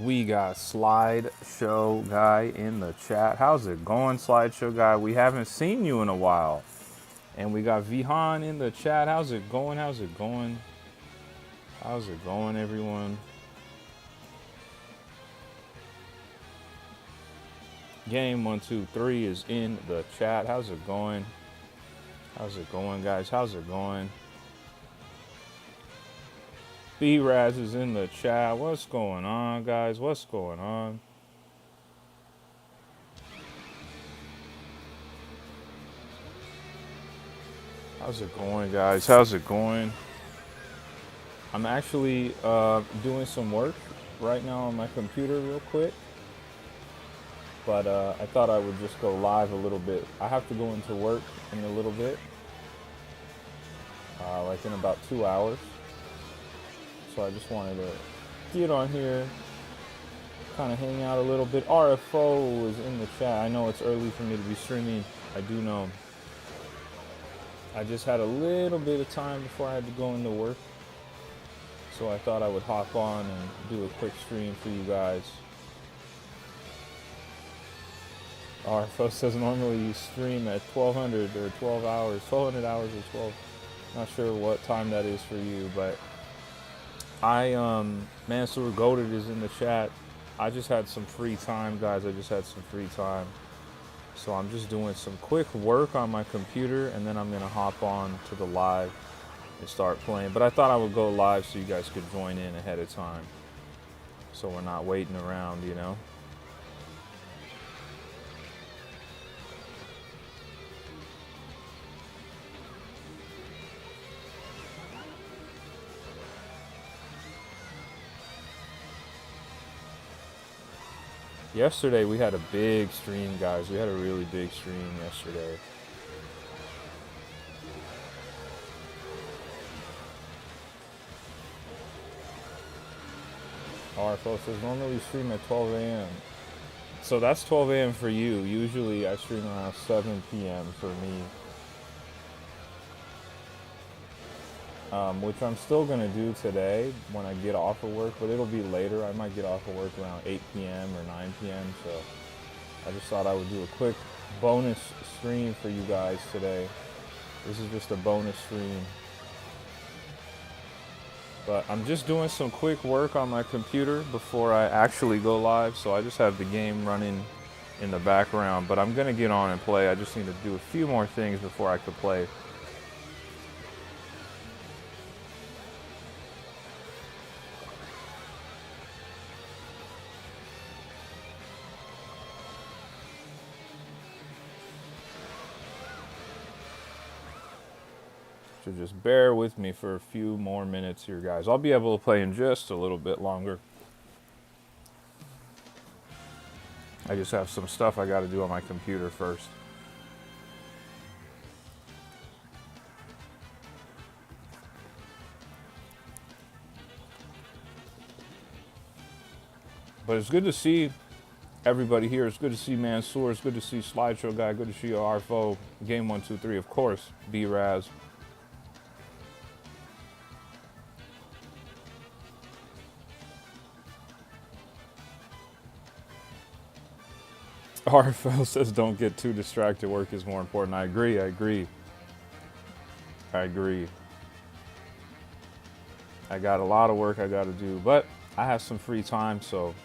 We got Slideshow Guy in the chat. How's it going, Slideshow Guy? We haven't seen you in a while. And we got Vihan in the chat. How's it going? How's it going? How's it going, everyone? Game123 is in the chat. How's it going? How's it going, guys? How's it going? B-Raz is in the chat. What's going on, guys? What's going on? How's it going, guys? How's it going? I'm actually doing some work right now on my computer real quick. But I thought I would just go live a little bit. I have to go into work in a little bit, like in about 2 hours. So I just wanted to get on here, kind of hang out a little bit. RFO is in the chat. I know it's early for me to be streaming. I do know. I just had a little bit of time before I had to go into work. So I thought I would hop on and do a quick stream for you guys. RFO says normally you stream at 1200 or 12 hours, 1200 hours or 12. Not sure what time that is for you, but Mansour Goated is in the chat. I just had some free time, guys. I just had some free time. So I'm just doing some quick work on my computer, and then I'm going to hop on to the live and start playing. But I thought I would go live so you guys could join in ahead of time. So we're not waiting around, you know. Yesterday we had a big stream, guys. We had a really big stream yesterday. RFO says normally stream at 12 a.m. So that's 12 a.m. for you. Usually I stream around 7 p.m. for me. Which I'm still going to do today when I get off of work, but it'll be later. I might get off of work around 8 p.m. or 9 p.m. So I just thought I would do a quick bonus stream for you guys today. This is just a bonus stream. But I'm just doing some quick work on my computer before I actually go live. So I just have the game running in the background, but I'm going to get on and play. I just need to do a few more things before I could play. So just bear with me for a few more minutes here, guys. I'll be able to play in just a little bit longer. I just have some stuff I got to do on my computer first. But it's good to see everybody here. It's good to see Mansour. It's good to see Slideshow Guy. Good to see RFO. Game123, of course. B-Raz. RFL says don't get too distracted. Work is more important. I agree. I agree. I agree. I got a lot of work I got to do, but I have some free time, so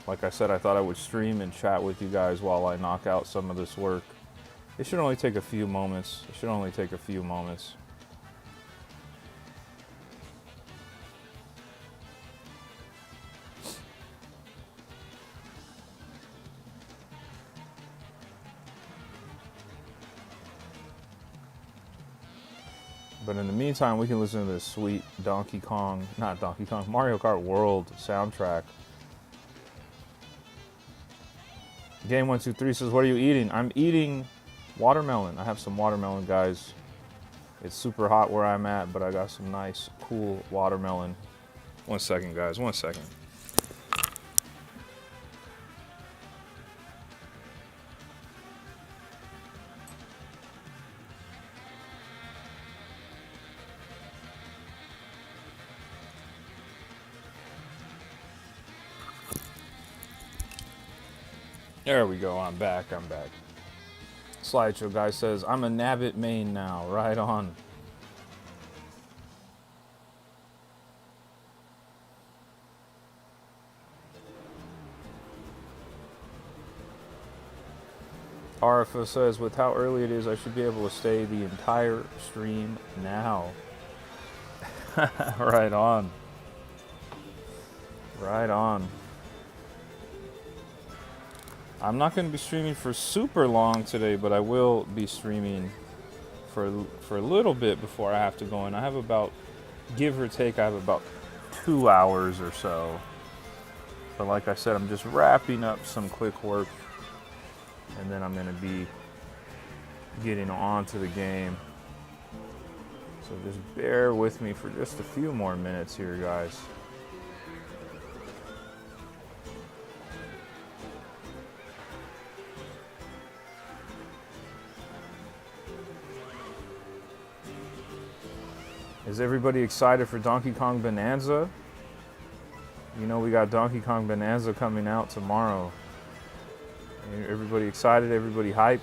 like I said, I thought I would stream and chat with you guys while I knock out some of this work. It should only take a few moments. It should only take a few moments. But in the meantime, we can listen to this sweet Mario Kart World soundtrack. Game123 says, what are you eating? I'm eating watermelon. I have some watermelon, guys. It's super hot where I'm at, but I got some nice, cool watermelon. 1 second, guys. 1 second. There we go. I'm back. Slideshow guy says, I'm a Nabbit main now. Right on. RFO says, with how early it is, I should be able to stay the entire stream now. Right on. Right on. I'm not going to be streaming for super long today, but I will be streaming for a little bit before I have to go in. I have about, give or take, I have about 2 hours or so. But like I said, I'm just wrapping up some quick work, and then I'm going to be getting on to the game. So just bear with me for just a few more minutes here, guys. Is everybody excited for Donkey Kong Bonanza? You know we got Donkey Kong Bonanza coming out tomorrow. Everybody excited? Everybody hyped?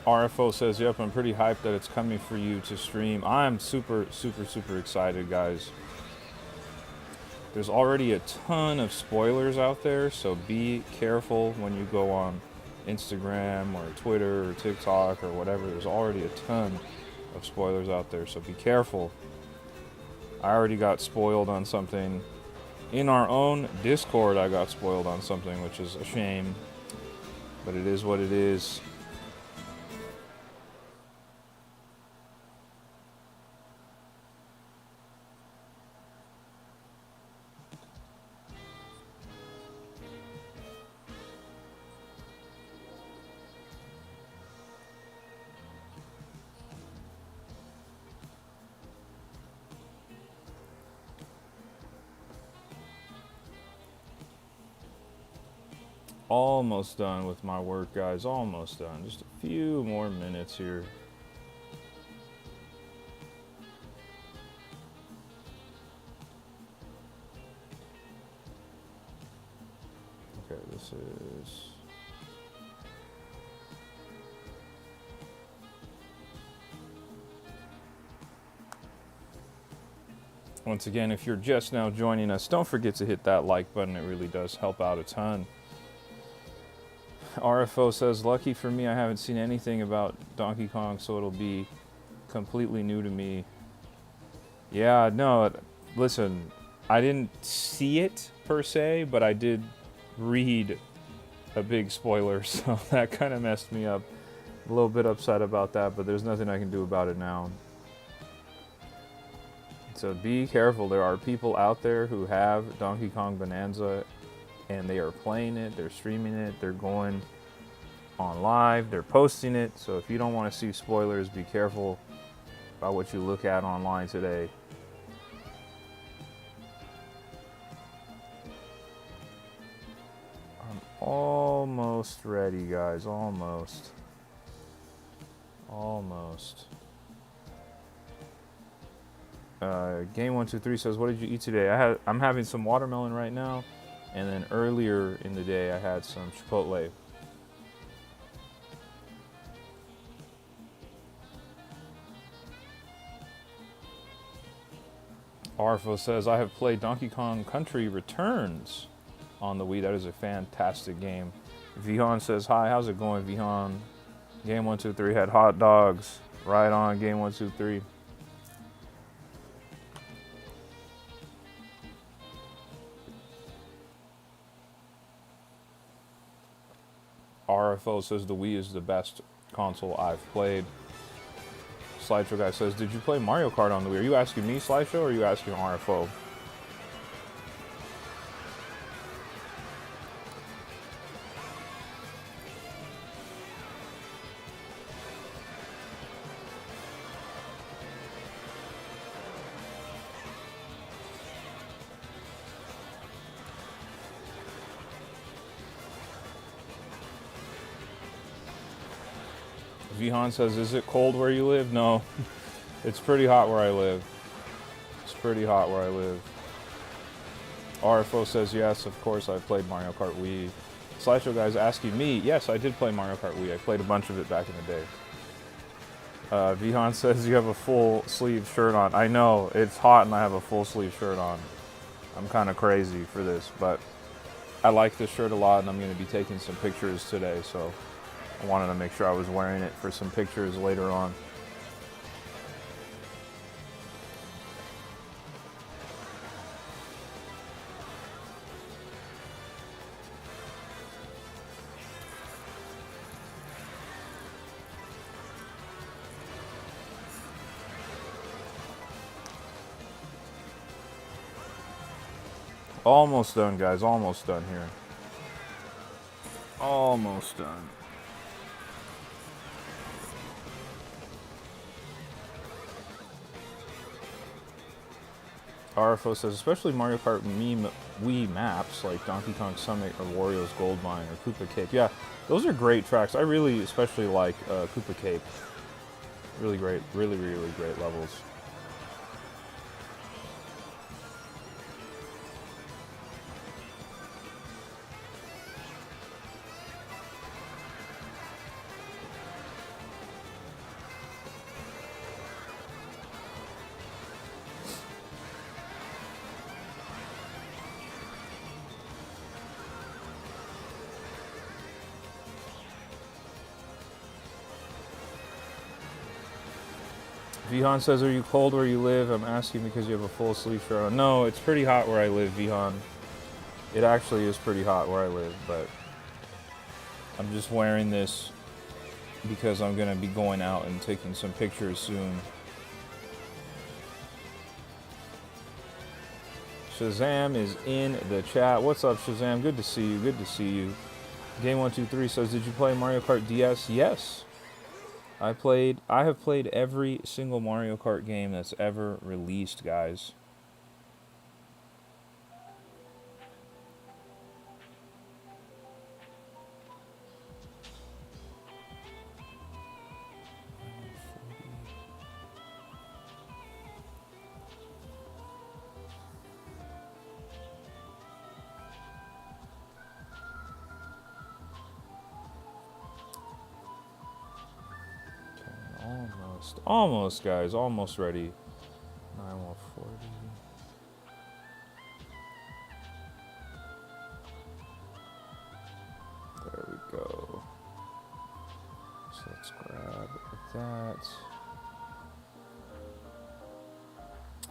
RFO says, yep, I'm pretty hyped that it's coming for you to stream. I'm super excited, guys. There's already a ton of spoilers out there, so be careful when you go on Instagram or Twitter or TikTok or whatever. There's already a ton of spoilers out there, so be careful. I already got spoiled on something. In our own Discord, I got spoiled on something, which is a shame, but it is what it is. Almost done with my work, guys. Almost done. Just a few more minutes here. Okay, this is... Once again, if you're just now joining us, don't forget to hit that like button. It really does help out a ton. RFO says, lucky for me, I haven't seen anything about Donkey Kong, so it'll be completely new to me. Yeah, no, listen, I didn't see it per se, but I did read a big spoiler, so that kind of messed me up. A little bit upset about that, but there's nothing I can do about it now. So be careful. There are people out there who have Donkey Kong Bonanza, and they are playing it, they're streaming it, they're going on live, they're posting it. So if you don't want to see spoilers, be careful about what you look at online today. I'm almost ready, guys, almost. Game123 says, what did you eat today? I'm having some watermelon right now, and then earlier in the day I had some Chipotle. Arfo says, I have played Donkey Kong Country Returns on the Wii. That is a fantastic game. Vihan says, hi, how's it going, Vihan? Game123 had hot dogs. Right on, Game123. RFO says the Wii is the best console I've played. Slideshow guy says, did you play Mario Kart on the Wii? Are you asking me, Slideshow, or are you asking RFO? Vihan says, is it cold where you live? No, it's pretty hot where I live. It's pretty hot where I live. RFO says, yes, of course I played Mario Kart Wii. Slideshow guy's asking me, yes, I did play Mario Kart Wii. I played a bunch of it back in the day. Vihan says, you have a full sleeve shirt on. I know, it's hot and I have a full sleeve shirt on. I'm kind of crazy for this, but I like this shirt a lot and I'm going to be taking some pictures today, so I wanted to make sure I was wearing it for some pictures later on. Almost done, guys. Almost done here. Almost done. RFO says, especially Mario Kart Wii maps like Donkey Kong Summit or Wario's Gold Mine or Koopa Cape. Yeah, those are great tracks. I really especially like Koopa Cape. Really great, really great levels. Vihan says, are you cold where you live? I'm asking because you have a full sleeve shirt on. No, it's pretty hot where I live, Vihan. It actually is pretty hot where I live, but I'm just wearing this because I'm going to be going out and taking some pictures soon. Shazam is in the chat. What's up, Shazam? Good to see you. Good to see you. Game123 says, did you play Mario Kart DS? Yes. I have played every single Mario Kart game that's ever released, guys. Almost, guys. Almost ready. 940. There we go. So let's grab that.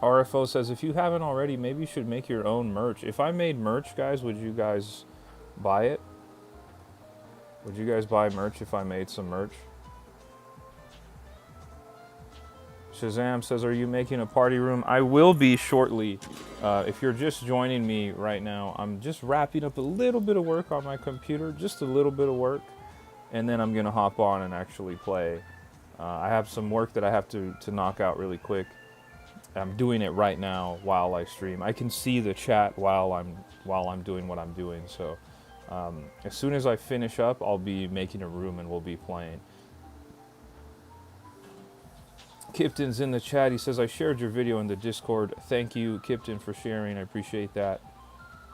RFO says, if you haven't already, maybe you should make your own merch. If I made merch, guys, would you guys buy it? Would you guys buy merch if I made some merch? Shazam says, are you making a party room? I will be shortly. If you're just joining me right now, I'm just wrapping up a little bit of work on my computer, just a little bit of work, and then I'm going to hop on and actually play. I have some work that I have to knock out really quick. I'm doing it right now while I stream. I can see the chat while I'm doing what I'm doing. So as soon as I finish up, I'll be making a room and we'll be playing. Kipton's in the chat. He says, I shared your video in the Discord. Thank you, Kipton, for sharing. I appreciate that.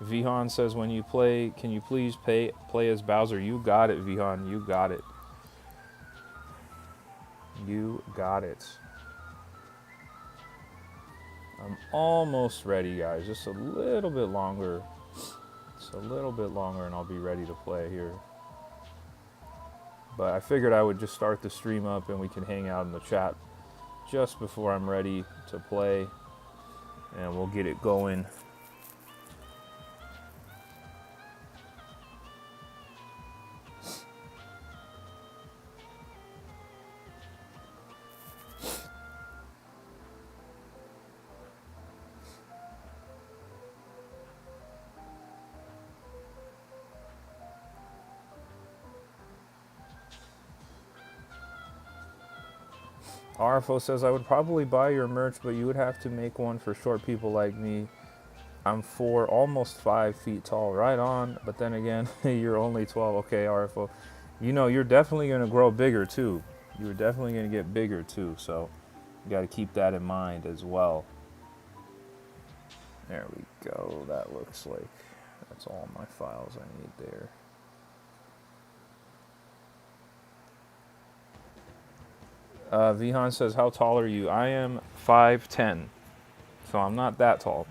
Vihan says, when you play, can you please play as Bowser? You got it, Vihan. You got it. You got it. I'm almost ready, guys. Just a little bit longer. Just a little bit longer and I'll be ready to play here. But I figured I would just start the stream up and we can hang out in the chat just before I'm ready to play, and we'll get it going. RFO says, I would probably buy your merch, but you would have to make one for short people like me. I'm 4, almost 5 feet tall. Right on. But then again, you're only 12. Okay, RFO. You know, you're definitely going to grow bigger too. You're definitely going to get bigger too. So you got to keep that in mind as well. There we go. That looks like that's all my files I need there. Vihan says, how tall are you? I am 5'10", so I'm not that tall.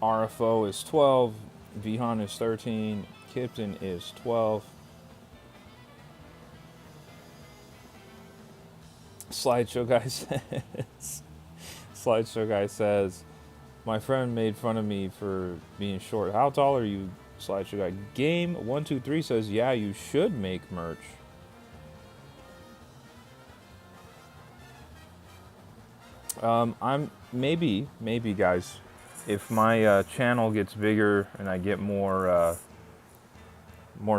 RFO is 12, Vihan is 13, Kipton is 12. Slideshow guy says, Slideshow guy says, my friend made fun of me for being short. How tall are you, Slideshow guy? Game123 says, yeah, you should make merch. I'm maybe guys, if my channel gets bigger and I get more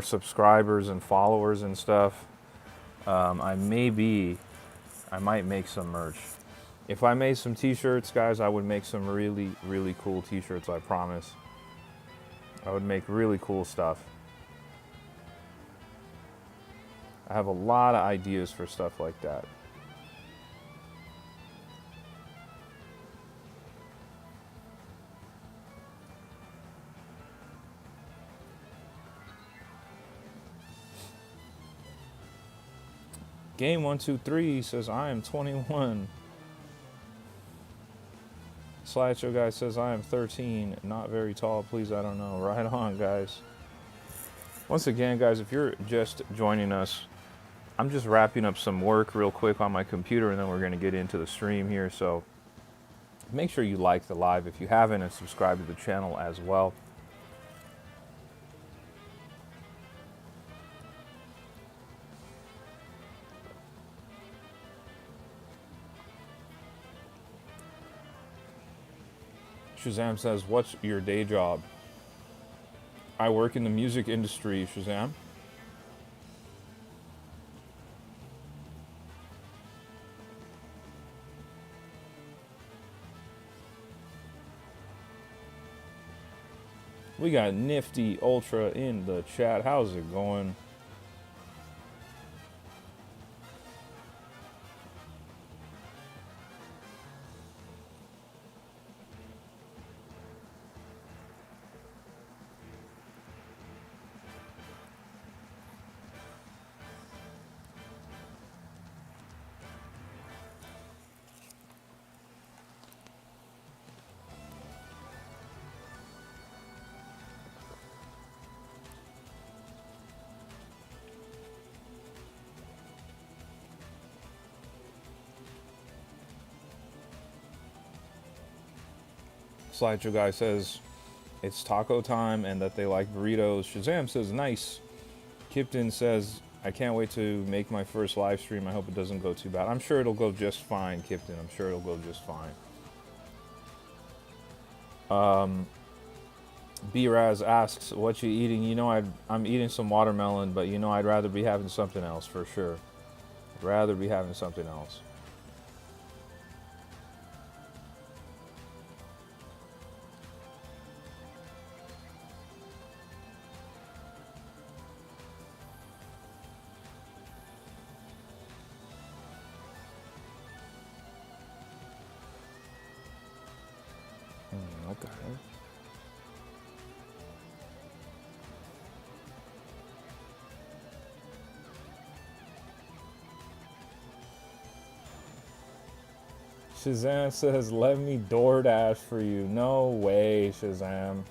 subscribers and followers and stuff, I might make some merch. If I made some t-shirts, guys, I would make some really, really cool t-shirts, I promise. I would make really cool stuff. I have a lot of ideas for stuff like that. Game123 says, I am 21. Slideshow guy says, I am 13, not very tall, please, I don't know. Right on, guys. Once again, guys, if you're just joining us, I'm just wrapping up some work real quick on my computer, and then we're going to get into the stream here. So make sure you like the live if you haven't, and subscribe to the channel as well. Shazam says, what's your day job? I work in the music industry, Shazam. We got Nifty Ultra in the chat. How's it going? Slideshow guy says it's taco time and that they like burritos. Shazam says nice. Kipton says, I can't wait to make my first live stream. I hope it doesn't go too bad. I'm sure it'll go just fine, Kipton. I'm sure it'll go just fine. B-Raz asks, what you eating? You know, I'm eating some watermelon, but you know, I'd rather be having something else for sure. I'd rather be having something else. Okay. Shazam says, let me DoorDash for you. No way, Shazam.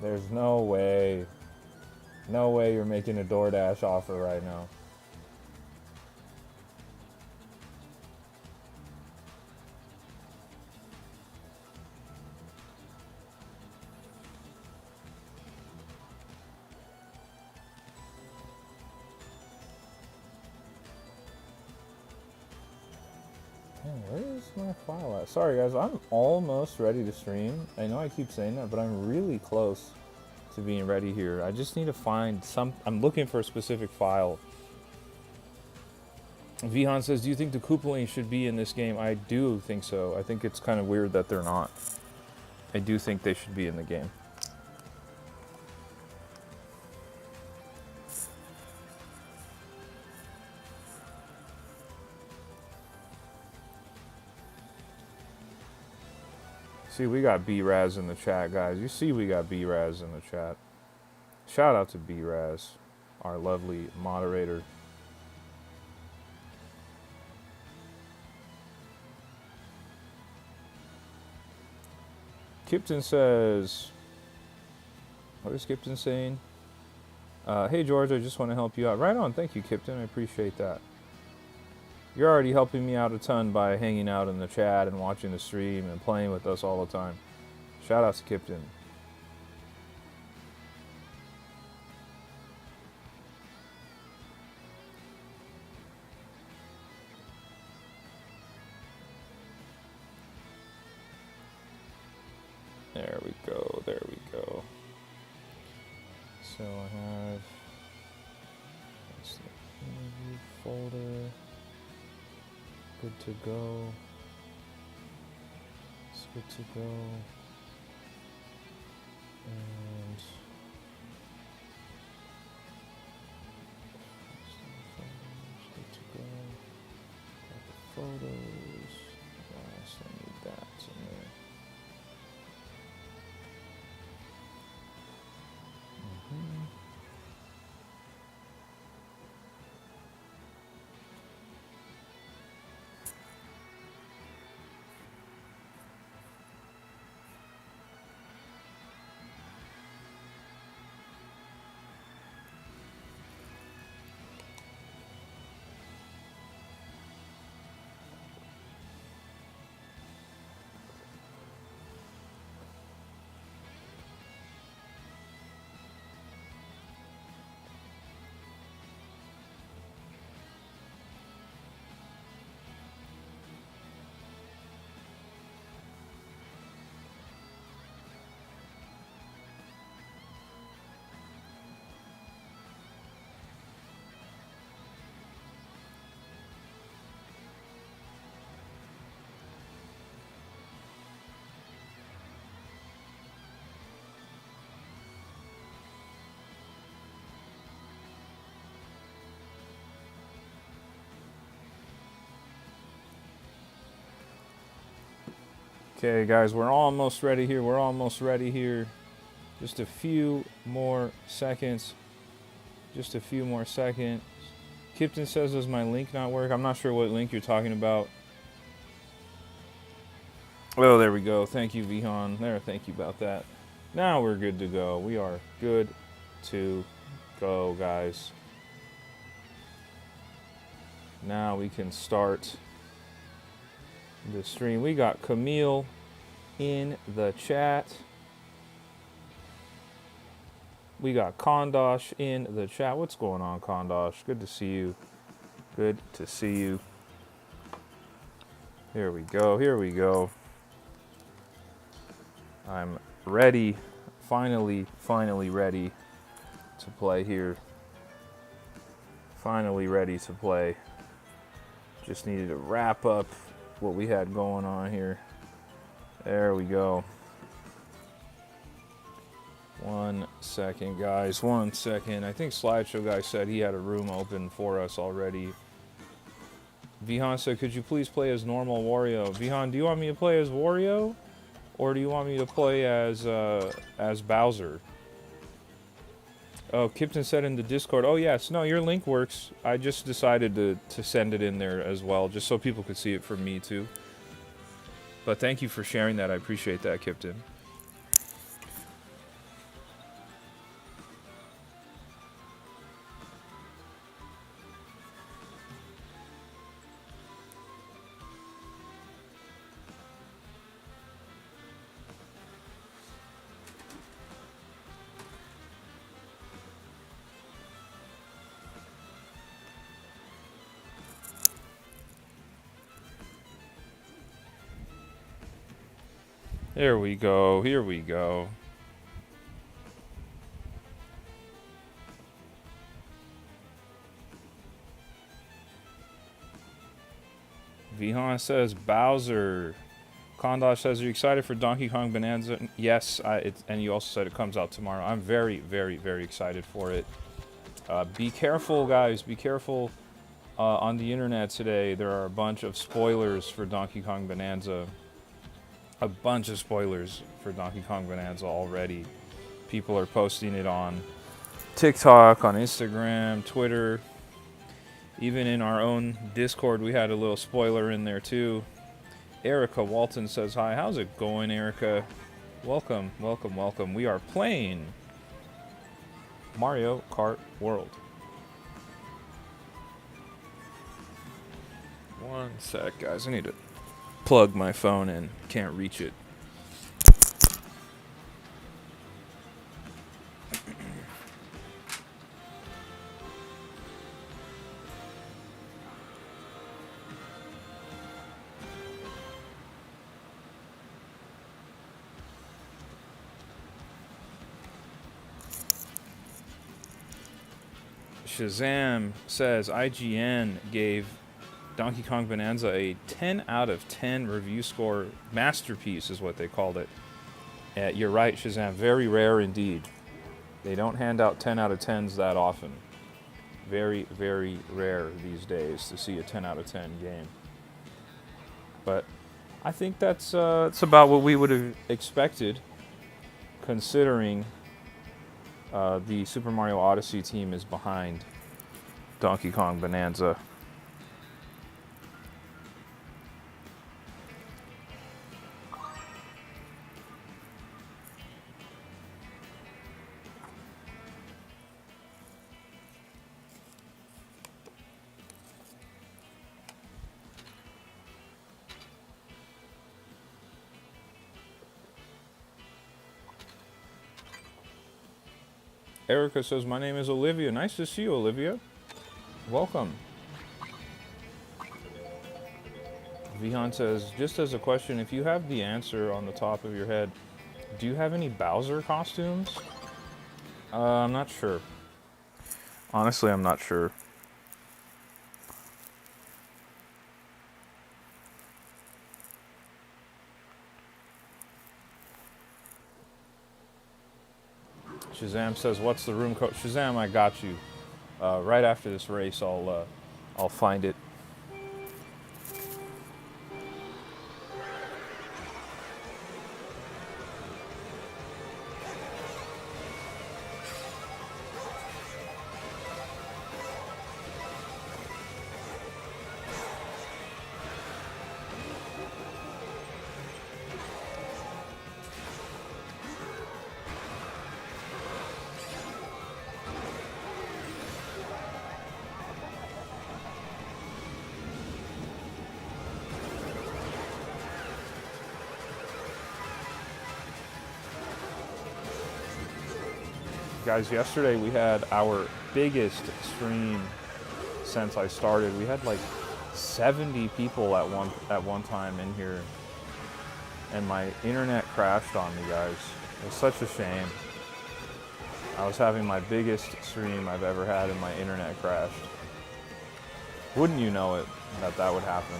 There's no way. No way you're making a DoorDash offer right now. Man, where is my file at? Sorry guys, I'm almost ready to stream. I know I keep saying that, but I'm really close to being ready here. I just need to find some. I'm looking for a specific file. Vihan says, do you think the Koopalings should be in this game? I do think so. I think it's kind of weird that they're not. I do think they should be in the game. See, we got B-Raz in the chat, guys. You see we got B-Raz in the chat. Shout out to B-Raz, our lovely moderator. Kipton says, what is Kipton saying? Hey, George, I just want to help you out. Right on. Thank you, Kipton. I appreciate that. You're already helping me out a ton by hanging out in the chat and watching the stream and playing with us all the time. Shout out to Kipton. There we go. There we go. So I have the interview folder. Good to go. It's good to go. And good to go. Got the photos. Yes, I need that in there. Okay, guys, we're almost ready here. We're almost ready here. Just a few more seconds. Just a few more seconds. Kipton says, does my link not work? I'm not sure what link you're talking about. Oh, there we go. Thank you, Vihan. There, thank you about that. Now we're good to go. We are good to go, guys. Now we can start the stream. We got Camille in the chat. We got Kondosh in the chat. What's going on, Kondosh? Good to see you. Good to see you. Here we go. Here we go. I'm ready. Finally ready to play here. Finally ready to play. Just needed to wrap up what we had going on here. There we go. 1 second, guys. 1 second. I think Slideshow Guy said he had a room open for us already. Vihan said, could you please play as normal Wario? Vihan, do you want me to play as Wario? Or do you want me to play as Bowser? Oh, Kipton said in the Discord, oh yes, no, your link works. I just decided to send it in there as well, just so people could see it from me too. But thank you for sharing that. I appreciate that, Kipton. Here we go. Here we go. Vihan says Bowser. Kondosh says, are you excited for Donkey Kong Bonanza? Yes, and you also said it comes out tomorrow. I'm very, very, very excited for it. Be careful, guys. Be careful on the internet today. There are a bunch of spoilers for Donkey Kong Bonanza. A bunch of spoilers for Donkey Kong Bonanza already. People are posting it on TikTok, on Instagram, Twitter. Even in our own Discord, we had a little spoiler in there too. Erica Walton says hi. How's it going, Erica? Welcome, welcome, welcome. We are playing Mario Kart World. One sec, guys. I need to plug my phone in. Can't reach it. Shazam says IGN gave Donkey Kong Bonanza a 10 out of 10 review score. Masterpiece is what they called it. You're right, Shazam. Very rare indeed. They don't hand out 10 out of 10s that often. Very, very rare these days to see a 10 out of 10 game. But I think that's about what we would have expected, considering the Super Mario Odyssey team is behind Donkey Kong Bonanza. Erica says, my name is Olivia. Nice to see you, Olivia. Welcome. Vihan says, just as a question, if you have the answer on the top of your head, do you have any Bowser costumes? I'm not sure. Honestly, I'm not sure. Shazam says, what's the room code? Shazam, I got you. Right after this race, I'll find it. Guys, yesterday we had our biggest stream since I started. We had like 70 people at one time in here, and my internet crashed on me, guys. It was such a shame. I was having my biggest stream I've ever had, and my internet crashed. Wouldn't you know it, that would happen.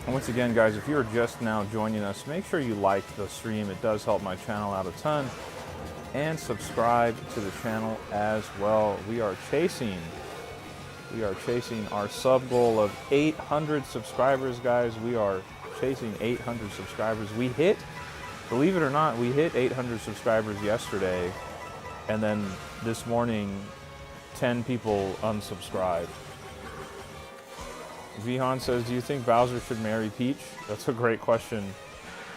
And once again, guys, if you're just now joining us, make sure you like the stream. It does help my channel out a ton. And subscribe to the channel as well. We are chasing our sub goal of 800 subscribers, guys. We are chasing 800 subscribers. We hit, believe it or not, we hit 800 subscribers yesterday. And then this morning, 10 people unsubscribed. Vihan says, do you think Bowser should marry Peach? That's a great question.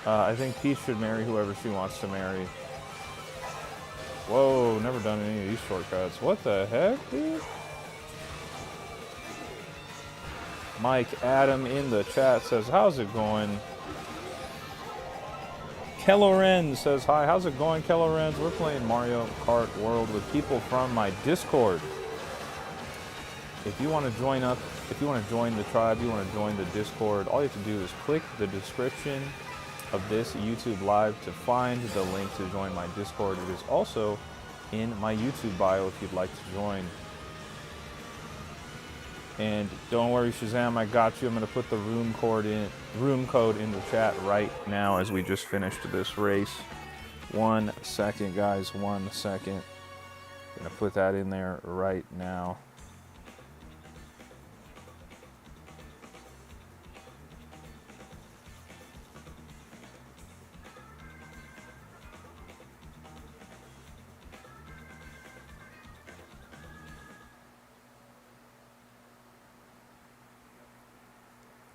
I think Peach should marry whoever she wants to marry. Whoa, never done any of these shortcuts. What the heck, dude? Mike Adam in the chat says, how's it going? Kelloren says, hi, how's it going, Kelloren? We're playing Mario Kart World with people from my Discord. If you want to join up, if you want to join the tribe, you want to join the Discord, all you have to do is click the description of this YouTube live to find the link to join my Discord. It is also in my YouTube bio if you'd like to join. And don't worry, Shazam, I got you. I'm going to put the room code in the chat right now as we just finished this race. 1 second, guys, 1 second. I'm going to put that in there right now.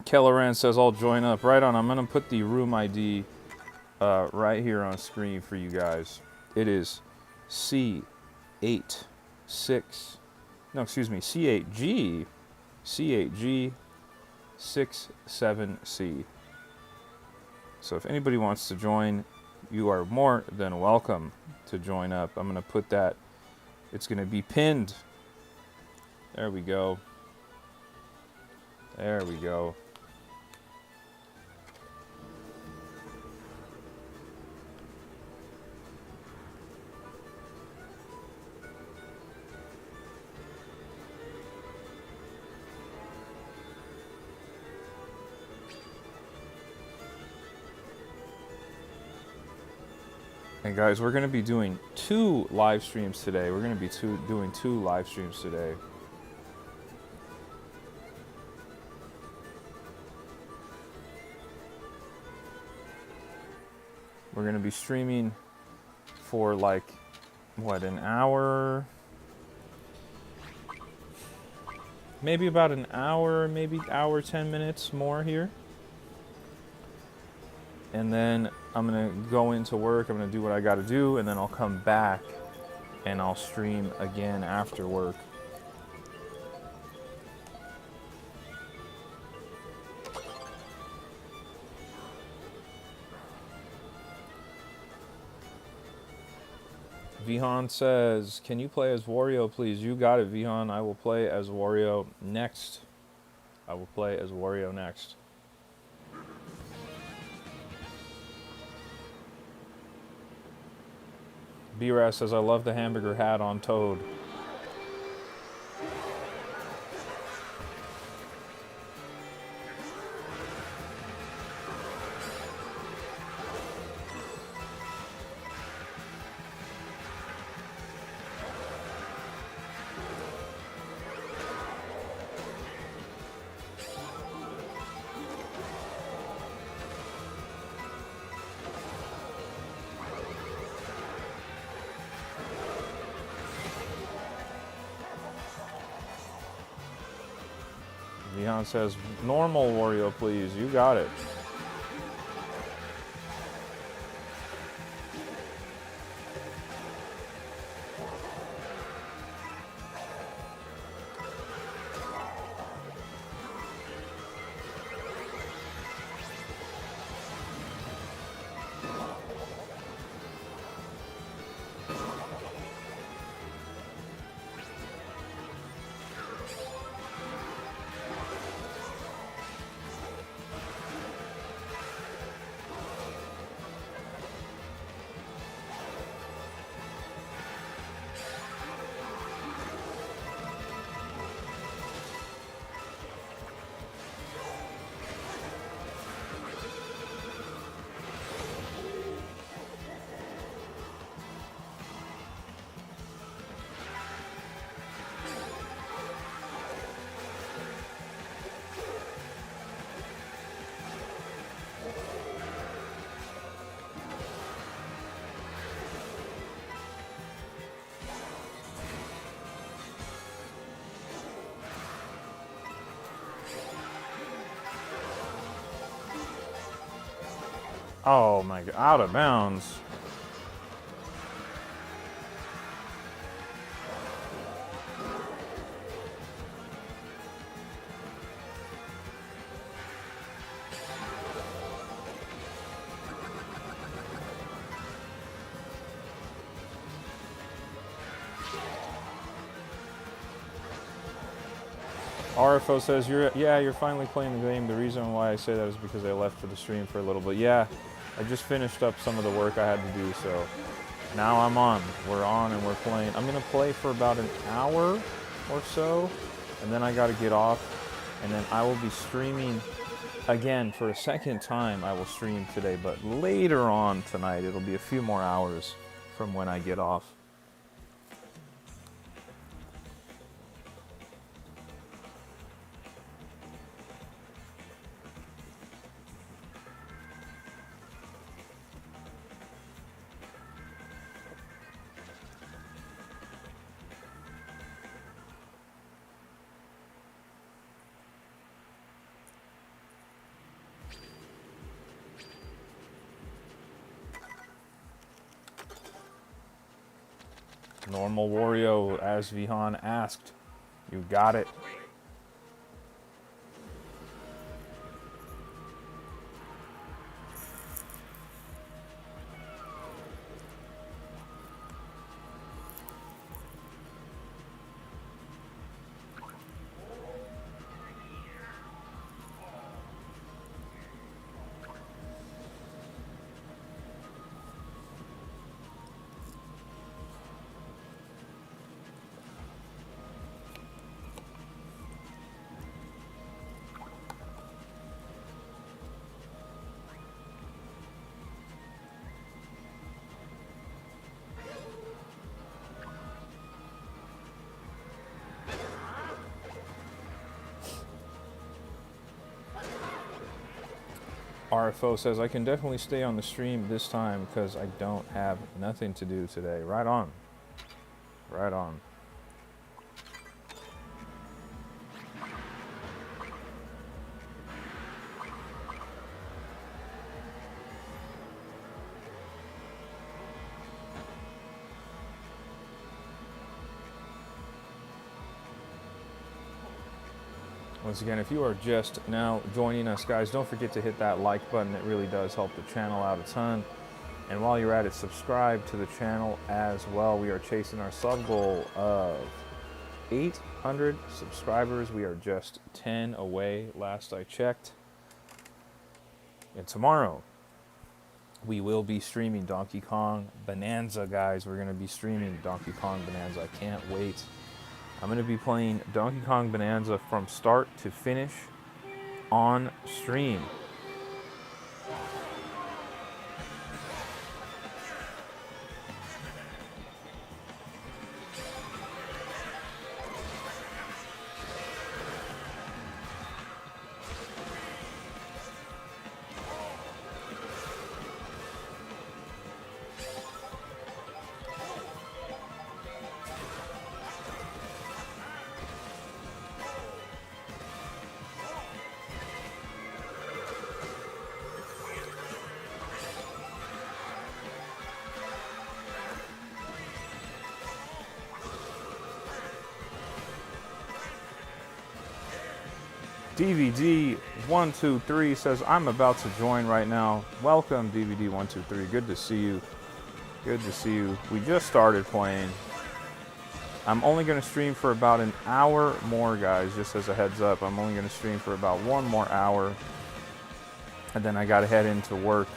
Kelleran says, I'll join up. Right on. I'm going to put the room ID right here on screen for you guys. It is C86. No, excuse me. C8G67C. So if anybody wants to join, you are more than welcome to join up. I'm going to put that. It's going to be pinned. There we go. There we go. And guys, we're going to be doing 2 live streams today. We're going to be doing 2 live streams today. We're going to be streaming for like, what, an hour? Maybe about an hour, maybe hour, 10 minutes more here. And then I'm going to go into work, I'm going to do what I got to do, and then I'll come back and I'll stream again after work. Vihan says, can you play as Wario, please? You got it, Vihan. I will play as Wario next. I will play as Wario next. B-Raz says, I love the hamburger hat on Toad. Leon says, normal Wario, please. You got it. Oh my God, out of bounds. RFO says, you're finally playing the game. The reason why I say that is because I left for the stream for a little bit. Yeah, I just finished up some of the work I had to do, so now I'm on. We're on and we're playing. I'm going to play for about an hour or so, and then I got to get off, and then I will be streaming again for a second time. I will stream today, but later on tonight, it'll be a few more hours from when I get off. Normal Wario, as Vihan asked. You got it. RFO says, I can definitely stay on the stream this time because I don't have nothing to do today. Right on. Right on. Once again, if you are just now joining us, guys, don't forget to hit that like button. It really does help the channel out a ton. And while you're at it, subscribe to the channel as well. We are chasing our sub goal of 800 subscribers. We are just 10 away, last I checked. And tomorrow, we will be streaming Donkey Kong Bonanza, guys. We're going to be streaming Donkey Kong Bonanza. I can't wait. I'm going to be playing Donkey Kong Bonanza from start to finish on stream. DVD123 says, I'm about to join right now. Welcome, DVD123. Good to see you. Good to see you. We just started playing. I'm only going to stream for about an hour more, guys, just as a heads up. I'm only going to stream for about 1 more hour. And then I got to head into work.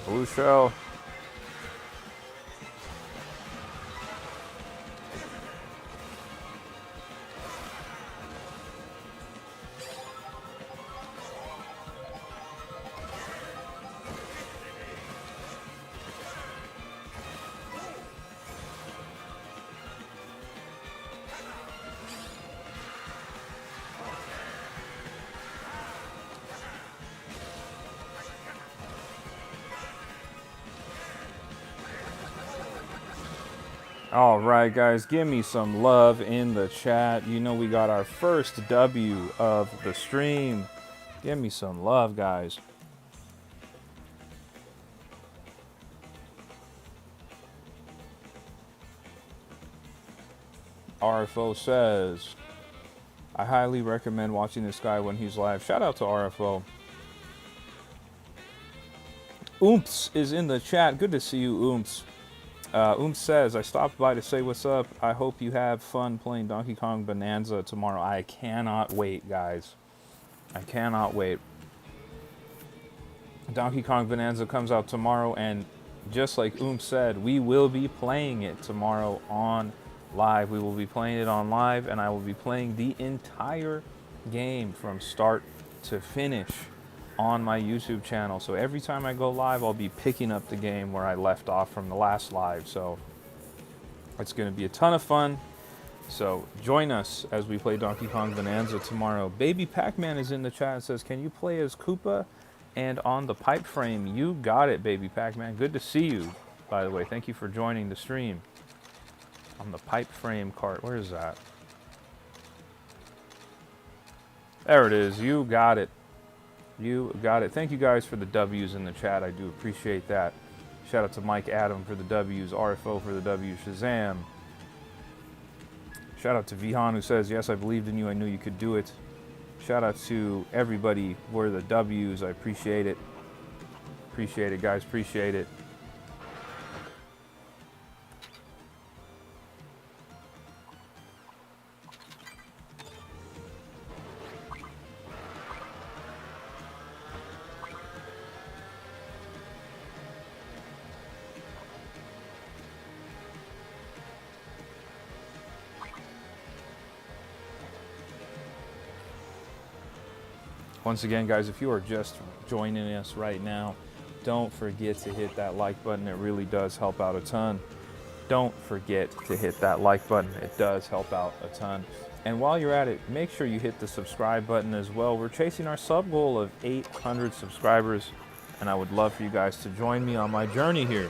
Blue shell. All right, guys, give me some love in the chat. You know we got our first W of the stream. Give me some love, guys. RFO says, I highly recommend watching this guy when he's live. Shout out to RFO. Oomps is in the chat. Good to see you, Oomps. Oomps says, I stopped by to say what's up. I hope you have fun playing Donkey Kong Bonanza tomorrow. I cannot wait, guys. I cannot wait. Donkey Kong Bonanza comes out tomorrow, and just like Oomps said, we will be playing it tomorrow on live. We will be playing it on live, and I will be playing the entire game from start to finish on my YouTube channel. So every time I go live, I'll be picking up the game where I left off from the last live. So it's going to be a ton of fun. So join us as we play Donkey Kong Bonanza tomorrow. Baby Pac-Man is in the chat and says, can you play as Koopa and on the pipe frame? You got it, Baby Pac-Man. Good to see you, by the way. Thank you for joining the stream. On the pipe frame cart. Where is that? There it is. You got it. You got it. Thank you guys for the W's in the chat. I do appreciate that. Shout out to Mike Adam for the W's, RFO for the W, Shazam. Shout out to Vihan who says, yes, I believed in you. I knew you could do it. Shout out to everybody for the W's. I appreciate it. Appreciate it, guys. Appreciate it. Once again, guys, if you are just joining us right now, don't forget to hit that like button. It really does help out a ton. Don't forget to hit that like button. It does help out a ton. And while you're at it, make sure you hit the subscribe button as well. We're chasing our sub goal of 800 subscribers, and I would love for you guys to join me on my journey here.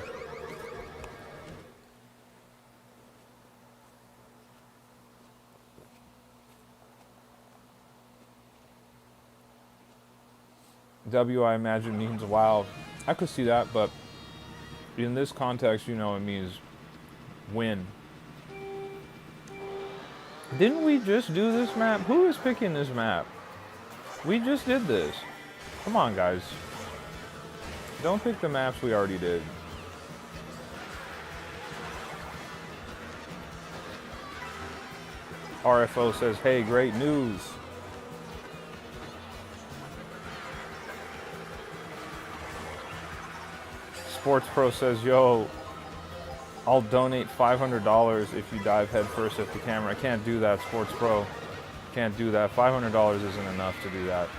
W, I imagine, means wow. I could see that, but in this context, you know, it means win. Didn't we just do this map? Who is picking this map? We just did this. Come on, guys. Don't pick the maps we already did. RFO says, hey, great news. Sports Pro says, yo, I'll donate $500 if you dive headfirst at the camera. I can't do that, Sports Pro. Can't do that. $500 isn't enough to do that.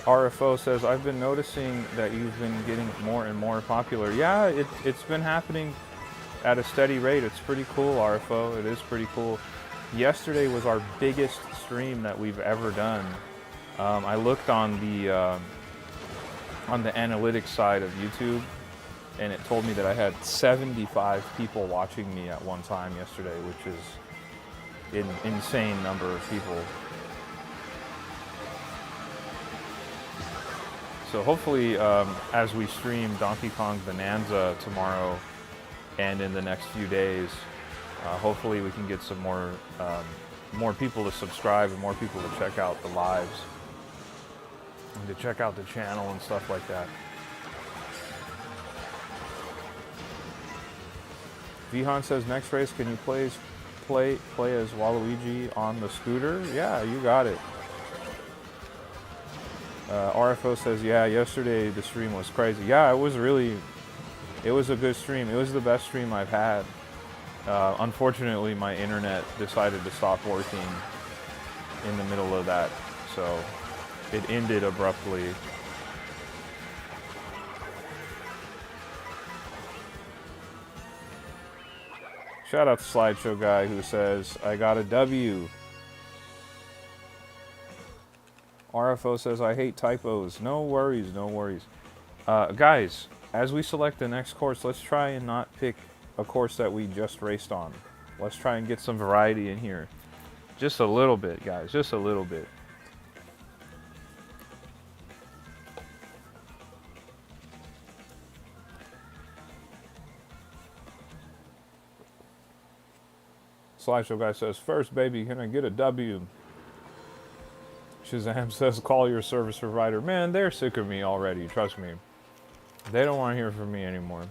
RFO says, I've been noticing that you've been getting more and more popular. Yeah, it's been happening at a steady rate. It's pretty cool, RFO. It is pretty cool. Yesterday was our biggest stream that we've ever done. I looked on the analytics side of YouTube, and it told me that I had 75 people watching me at one time yesterday, which is an insane number of people. So hopefully, as we stream Donkey Kong Bonanza tomorrow and in the next few days, hopefully we can get some more people to subscribe and more people to check out the lives and to check out the channel and stuff like that. Vihan says, next race, can you play as Waluigi on the scooter? Yeah, you got it. RFO says, yeah, yesterday the stream was crazy. Yeah, it was really It was a good stream. It was the best stream I've had. Unfortunately, my internet decided to stop working in the middle of that, so it ended abruptly. Shout out to Slideshow Guy who says, I got a W. RFO says, I hate typos. No worries, no worries. Guys, as we select the next course, let's try and not pick a course that we just raced on. Let's try and get some variety in here. Just a little bit, guys, just a little bit. Slideshow Guy says, first, baby, can I get a W? Shazam says, call your service provider. Man, they're sick of me already, trust me. They don't want to hear from me anymore.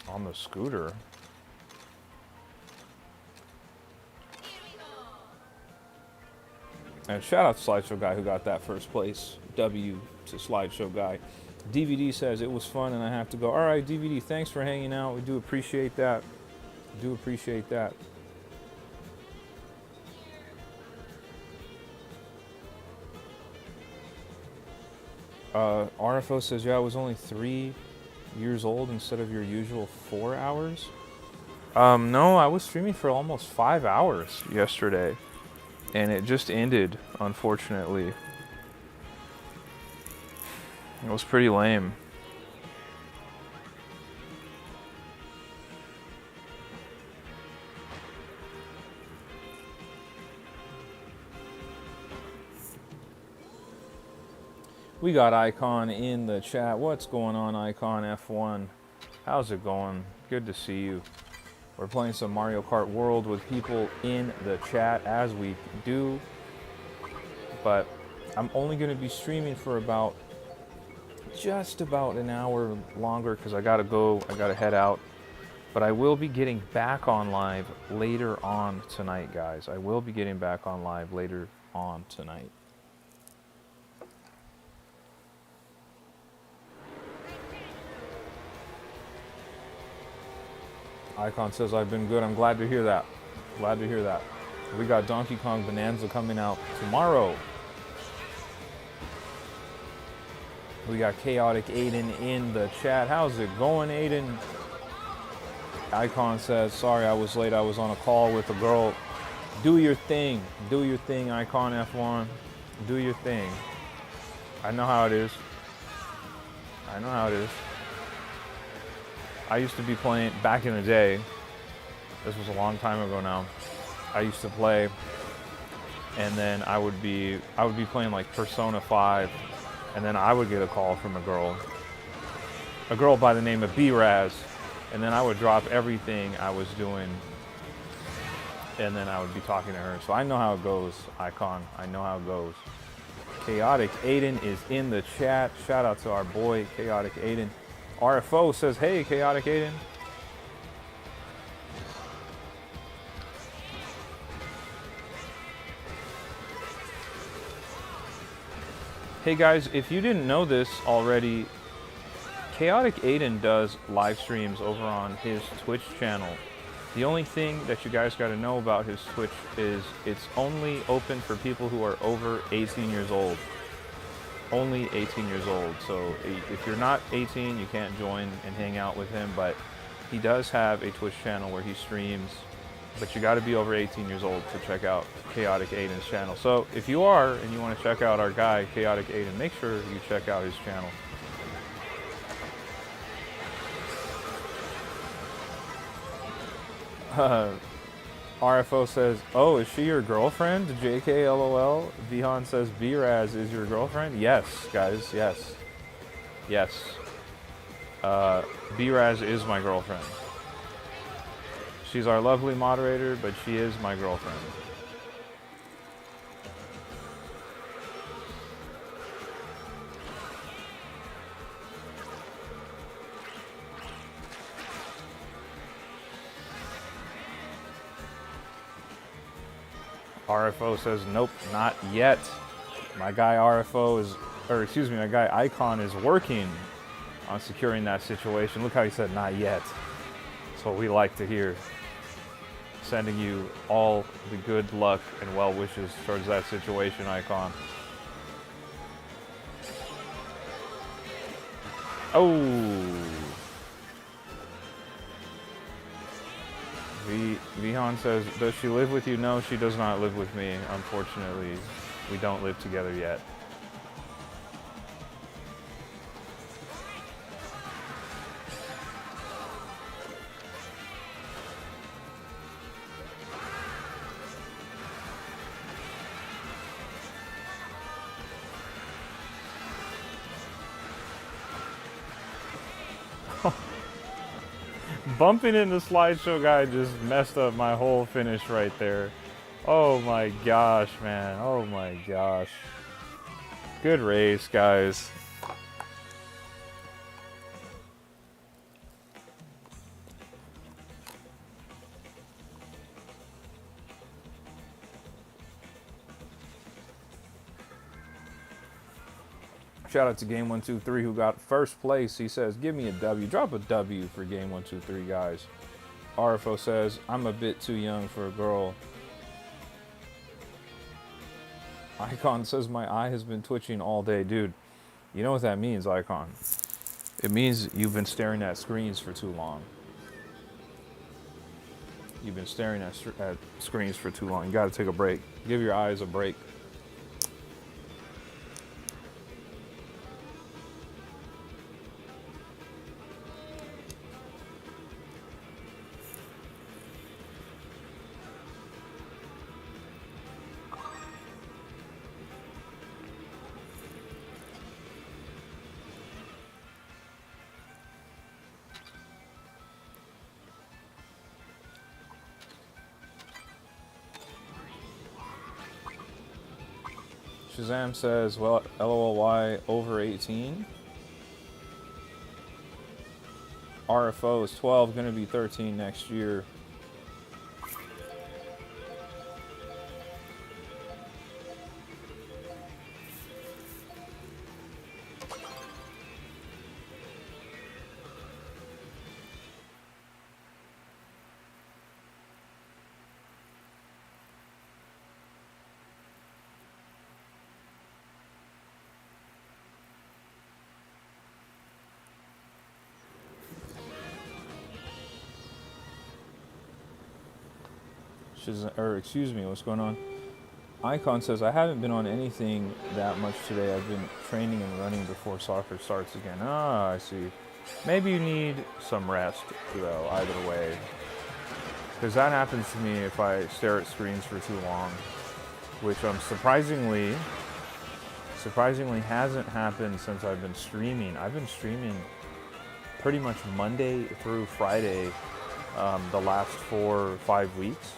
On the scooter. And shout out to Slideshow Guy who got that first place. W to Slideshow Guy. DVD says, it was fun and I have to go. All right, DVD, thanks for hanging out. We do appreciate that. We do appreciate that. RFO says, yeah, I was only 3 years old instead of your usual 4 hours. No, I was streaming for almost 5 hours yesterday. And it just ended, unfortunately. It was pretty lame. We got Icon in the chat. What's going on, Icon F1? How's it going? Good to see you. We're playing some Mario Kart World with people in the chat as we do. But I'm only going to be streaming for just about an hour longer because I got to go. I got to head out. But I will be getting back on live later on tonight, guys. I will be getting back on live later on tonight. Icon says, I've been good. I'm glad to hear that. Glad to hear that. We got Donkey Kong Bonanza coming out tomorrow. We got Chaotic Aiden in the chat. How's it going, Aiden? Icon says, sorry I was late. I was on a call with a girl. Do your thing. Do your thing, Icon F1. Do your thing. I know how it is. I know how it is. I used to be playing back in the day. This was a long time ago now. I used to play, and then I would be playing like Persona 5, and then I would get a call from a girl by the name of B-Raz, and then I would drop everything I was doing, and then I would be talking to her. So I know how it goes, Icon. I know how it goes. Chaotic Aiden is in the chat. Shout out to our boy, Chaotic Aiden. RFO says, hey, Chaotic Aiden. Hey guys, if you didn't know this already, Chaotic Aiden does live streams over on his Twitch channel. The only thing that you guys got to know about his Twitch is it's only open for people who are over 18 years old. Only 18 years old. So if you're not 18, you can't join and hang out with him, but he does have a Twitch channel where he streams, but you got to be over 18 years old to check out Chaotic Aiden's channel. So if you are and you want to check out our guy, Chaotic Aiden, make sure you check out his channel. RFO says, oh, is she your girlfriend? JK LOL. Vihan says, B-Raz is your girlfriend? Yes, guys, yes. Yes. B-Raz is my girlfriend. She's our lovely moderator, but she is my girlfriend. RFO says, nope, not yet. My guy RFO is or excuse me, my guy Icon is working on securing that situation. Look how he said not yet. That's what we like to hear. Sending you all the good luck and well wishes towards that situation, Icon. Oh. Vihan says, does she live with you? No, she does not live with me. Unfortunately, we don't live together yet. Bumping into slideshow guy just messed up my whole finish right there. Oh my gosh, man. Oh my gosh. Good race, guys. Shout out to Game 123 who got first place. He says, give me a W. Drop a W for Game 123, guys. RFO says, I'm a bit too young for a girl. Icon says, my eye has been twitching all day. Dude, you know what that means, Icon? It means you've been staring at screens for too long. You've been staring at screens for too long. You gotta take a break. Give your eyes a break. Shazam says, well, LOLY over 18. RFO is 12, gonna be 13 next year. Excuse me, what's going on? Icon says, I haven't been on anything that much today. I've been training and running before soccer starts again. Ah, I see. Maybe you need some rest, though, either way. Because that happens to me if I stare at screens for too long. Which surprisingly hasn't happened since I've been streaming. I've been streaming pretty much Monday through Friday the last 4 or 5 weeks.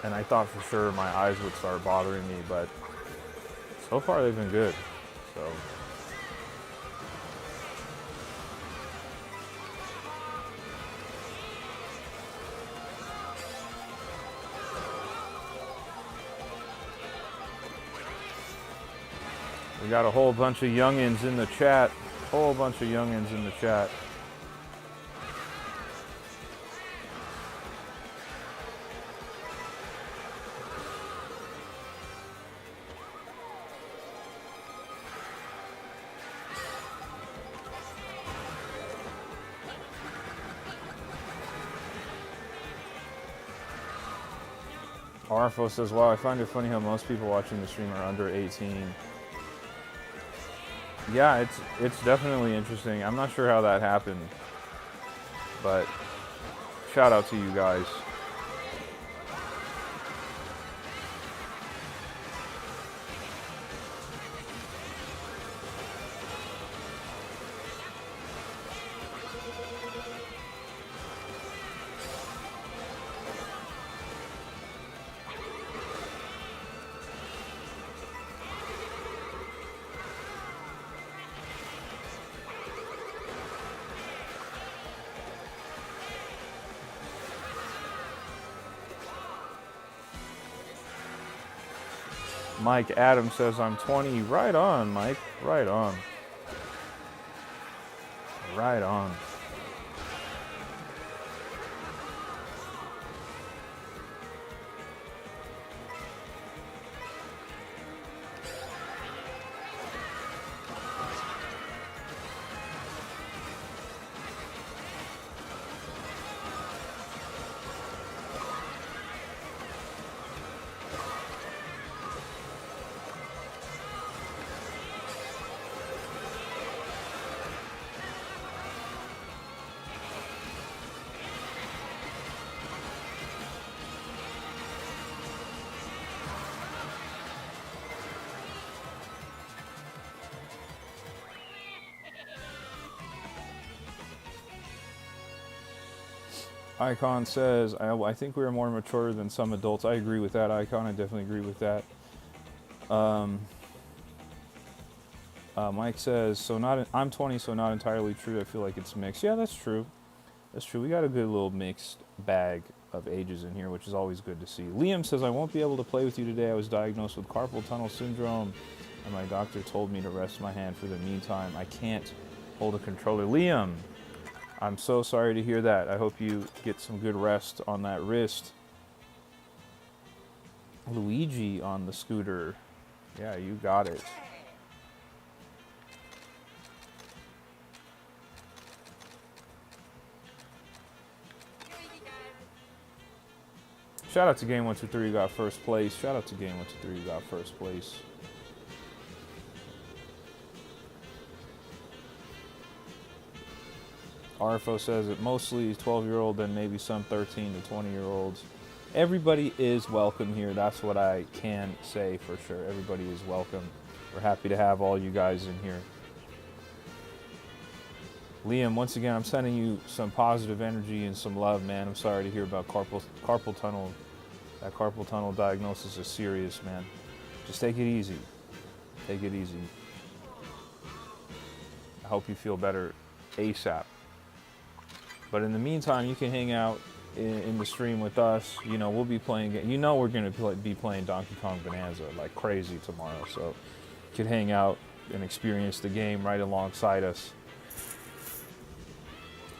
And I thought for sure my eyes would start bothering me, but so far they've been good. So we got a whole bunch of youngins in the chat. Arfo says, wow, I find it funny how most people watching the stream are under 18. Yeah, it's definitely interesting. I'm not sure how that happened, but shout out to you guys. Mike Adams says I'm 20. Right on, Mike. Right on. Right on. Icon says, I think we are more mature than some adults. I agree with that, Icon. I definitely agree with that. Mike says, I'm 20, so not entirely true. I feel like it's mixed. Yeah, that's true. That's true. We got a good little mixed bag of ages in here, which is always good to see. Liam says, I won't be able to play with you today. I was diagnosed with carpal tunnel syndrome, and my doctor told me to rest my hand for the meantime. I can't hold a controller. Liam, I'm so sorry to hear that. I hope you get some good rest on that wrist. Luigi on the scooter. Yeah, you got it. Shout out to Game 123 who got first place. Shout out to Game 123 who got first place. RFO says it mostly 12-year-old, then maybe some 13 to 20-year-olds. Everybody is welcome here. That's what I can say for sure. Everybody is welcome. We're happy to have all you guys in here. Liam, once again, I'm sending you some positive energy and some love, man. I'm sorry to hear about carpal tunnel. That carpal tunnel diagnosis is serious, man. Just take it easy. Take it easy. I hope you feel better ASAP. But in the meantime, you can hang out in the stream with us. You know, we'll be playing. You know, we're going to be playing Donkey Kong Bonanza like crazy tomorrow. So you can hang out and experience the game right alongside us.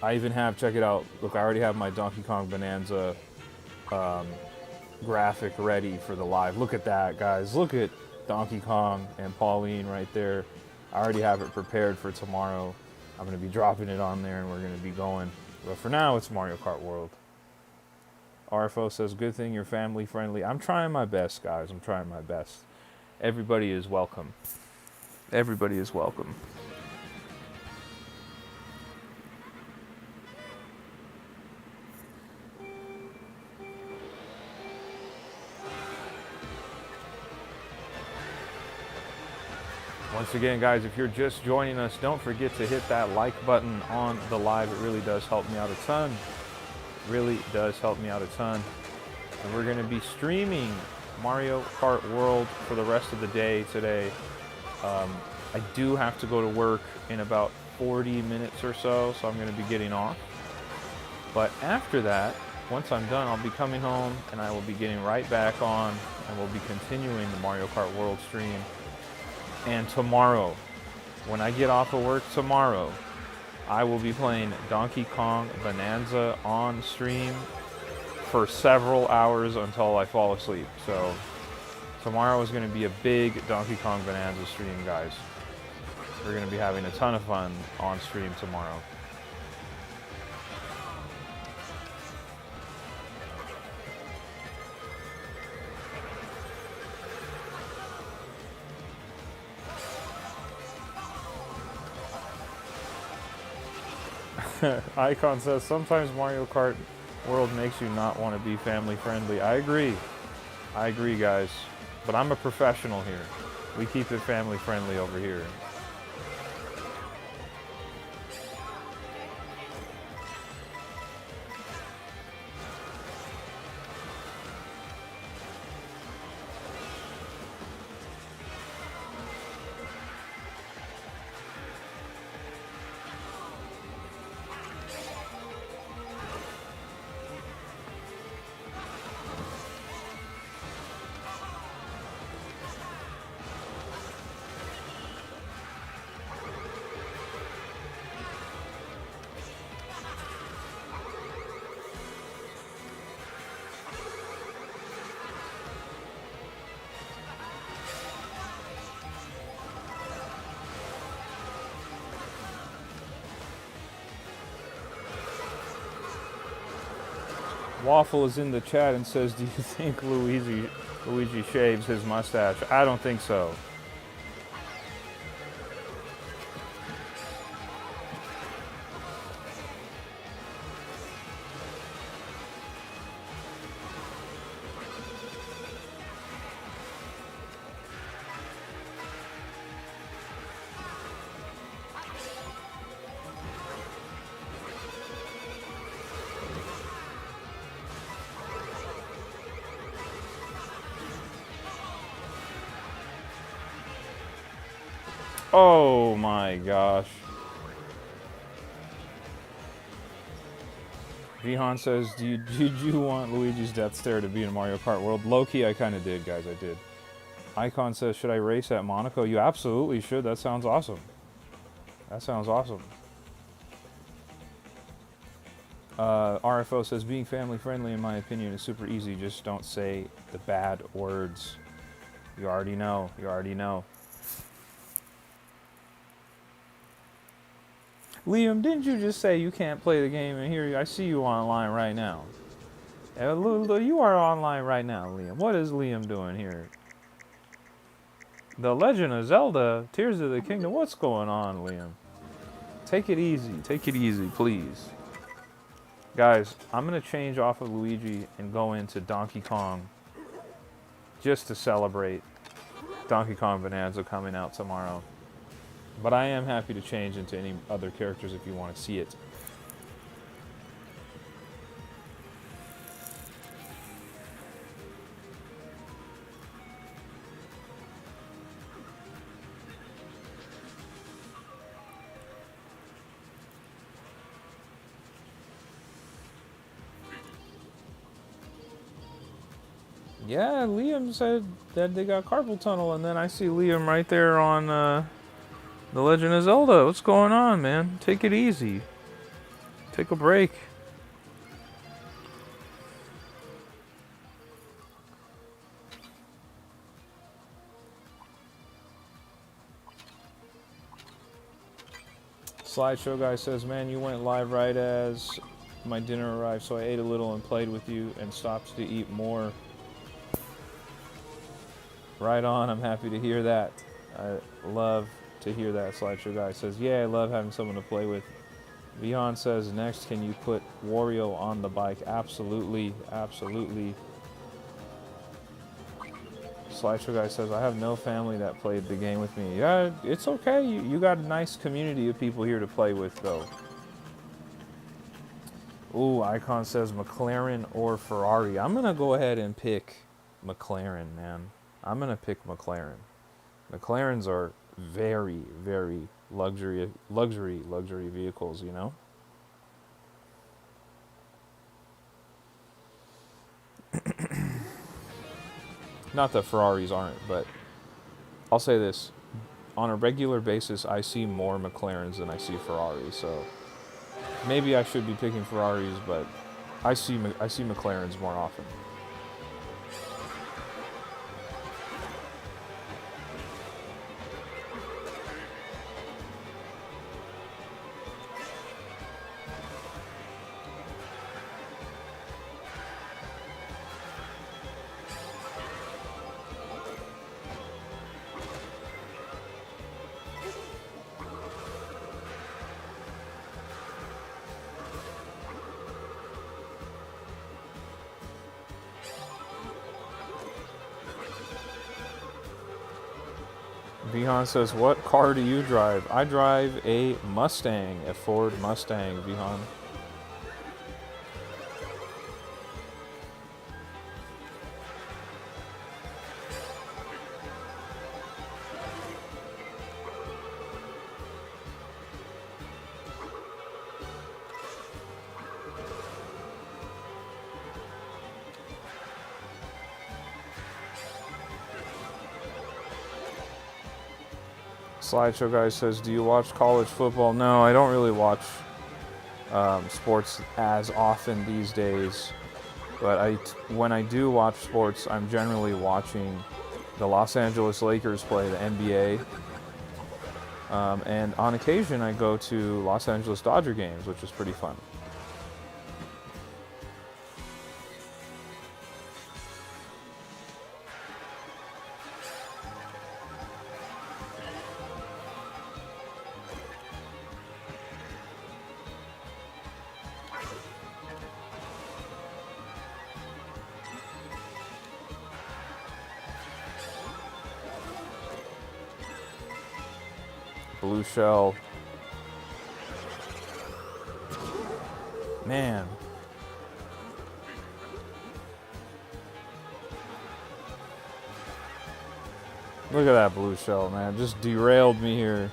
I even have, check it out. Look, I already have my Donkey Kong Bonanza graphic ready for the live. Look at that, guys. Look at Donkey Kong and Pauline right there. I already have it prepared for tomorrow. I'm going to be dropping it on there and we're going to be going. But for now, it's Mario Kart World. RFO says, good thing you're family friendly. I'm trying my best, guys. I'm trying my best. Everybody is welcome. Everybody is welcome. Once again, guys, if you're just joining us, don't forget to hit that like button on the live. It really does help me out a ton. Really does help me out a ton. And we're going to be streaming Mario Kart World for the rest of the day today. I do have to go to work in about 40 minutes or so I'm going to be getting off. But after that, once I'm done, I'll be coming home and I will be getting right back on and we'll be continuing the Mario Kart World stream. And tomorrow, when I get off of work tomorrow, I will be playing Donkey Kong Bonanza on stream for several hours until I fall asleep. So tomorrow is going to be a big Donkey Kong Bonanza stream, guys. We're going to be having a ton of fun on stream tomorrow. Icon says, sometimes Mario Kart World makes you not want to be family friendly. I agree, guys. But I'm a professional here. We keep it family friendly over here. Waffle is in the chat and says, do you think Luigi shaves his mustache? I don't think so. Oh my gosh. Vihan says, did you want Luigi's death stare to be in Mario Kart World? Low-key, I kind of did, guys, I did. Icon says, should I race at Monaco? You absolutely should. That sounds awesome. That sounds awesome. RFO says, being family friendly, in my opinion, is super easy. Just don't say the bad words. You already know. You already know. Liam, didn't you just say you can't play the game? And here, I see you online right now. You are online right now, Liam. What is Liam doing here? The Legend of Zelda, Tears of the Kingdom. What's going on, Liam? Take it easy. Take it easy, please. Guys, I'm going to change off of Luigi and go into Donkey Kong just to celebrate Donkey Kong Bonanza coming out tomorrow. But I am happy to change into any other characters if you want to see it. Yeah, Liam said that they got carpal tunnel, and then I see Liam right there on The Legend of Zelda. What's going on, man? Take it easy. Take a break. Slideshow guy says, man, you went live right as my dinner arrived, so I ate a little and played with you and stopped to eat more. Right on, I'm happy to hear that. I love to hear that. Slideshow guy says, yeah, I love having someone to play with. Vihan says, next, can you put Wario on the bike? Absolutely, absolutely. Slideshow guy says, I have no family that played the game with me. Yeah, it's okay. You got a nice community of people here to play with, though. Ooh, Icon says McLaren or Ferrari. I'm going to go ahead and pick McLaren, man. I'm going to pick McLaren. McLarens are very, very luxury vehicles, you know? Not that Ferraris aren't, but I'll say this. On a regular basis, I see more McLarens than I see Ferraris, so maybe I should be picking Ferraris, but I see McLarens more often. Vihan says, what car do you drive? I drive a Mustang, a Ford Mustang, Vihan. Slideshow guy says, do you watch college football? No, I don't really watch sports as often these days. But when I do watch sports, I'm generally watching the Los Angeles Lakers play the NBA. And on occasion, I go to Los Angeles Dodger games, which is pretty fun. Blue shell. Man. Look at that blue shell, man. Just derailed me here.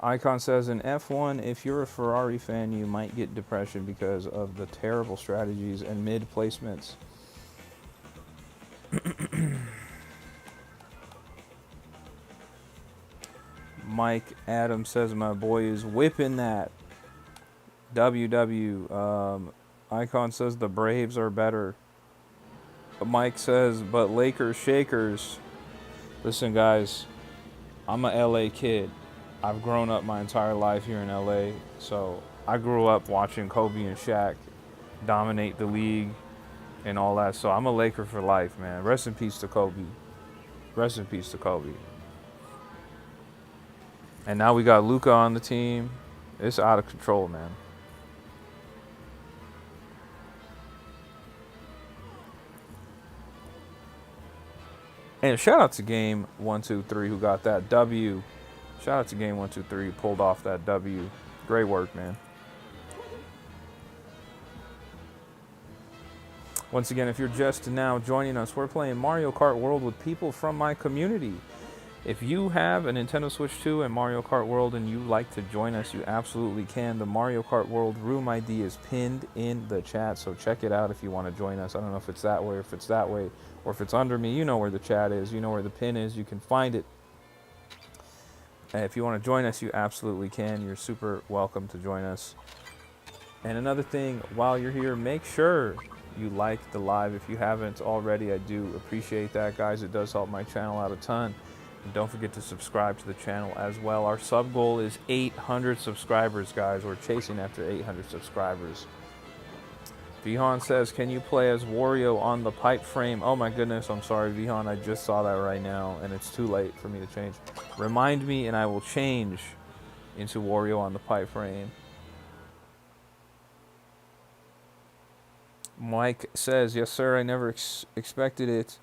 Icon says in F1, if you're a Ferrari fan, you might get depression because of the terrible strategies and mid placements. Mike Adams says my boy is whipping that. WW. Icon says the Braves are better. Mike says, but Lakers shakers. Listen, guys, I'm a LA kid. I've grown up my entire life here in LA, so I grew up watching Kobe and Shaq dominate the league and all that. So I'm a Laker for life, man. Rest in peace to Kobe. Rest in peace to Kobe. And now we got Luka on the team. It's out of control, man. And shout out to Game 123 who got that W. Shout out to Game 123 who pulled off that W. Great work, man. Once again, if you're just now joining us, we're playing Mario Kart World with people from my community. If you have a Nintendo Switch 2 and Mario Kart World and you like to join us, you absolutely can. The Mario Kart World room ID is pinned in the chat, so check it out if you want to join us. I don't know if it's that way or if it's that way or if it's under me. You know where the chat is. You know where the pin is. You can find it. And if you want to join us, you absolutely can. You're super welcome to join us. And another thing, while you're here, make sure you like the live if you haven't already. I do appreciate that, guys. It does help my channel out a ton. And don't forget to subscribe to the channel as well. Our sub goal is 800 subscribers, guys. We're chasing after 800 subscribers. Vihan says, can you play as Wario on the pipe frame? Oh my goodness, I'm sorry, Vihan. I just saw that right now, and it's too late for me to change. Remind me, and I will change into Wario on the pipe frame. Mike says, yes, sir. I never expected it.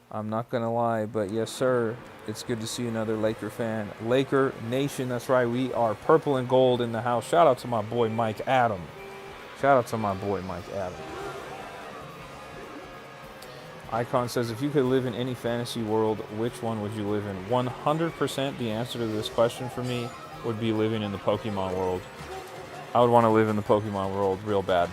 I'm not going to lie, but yes, sir. It's good to see another Laker fan. Laker Nation, that's right. We are purple and gold in the house. Shout out to my boy, Mike Adam. Shout out to my boy, Mike Adam. Icon says, if you could live in any fantasy world, which one would you live in? 100% the answer to this question for me would be living in the Pokemon world. I would want to live in the Pokemon world real bad.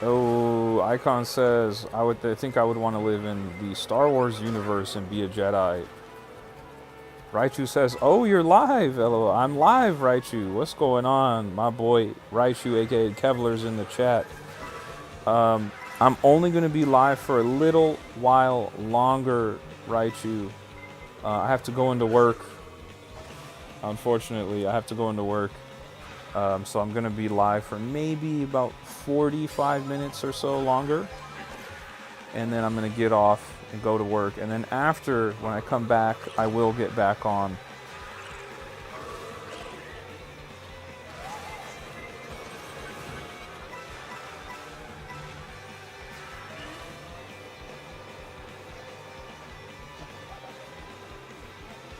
Oh, Icon says, I think I would want to live in the Star Wars universe and be a Jedi. Raichu says, oh, you're live. Hello, I'm live, Raichu. What's going on? My boy, Raichu, a.k.a. Kevlar's in the chat. I'm only going to be live for a little while longer, Raichu. I have to go into work. Unfortunately, I have to go into work. So I'm going to be live for maybe about 45 minutes or so longer. And then I'm going to get off and go to work. And then after, when I come back, I will get back on.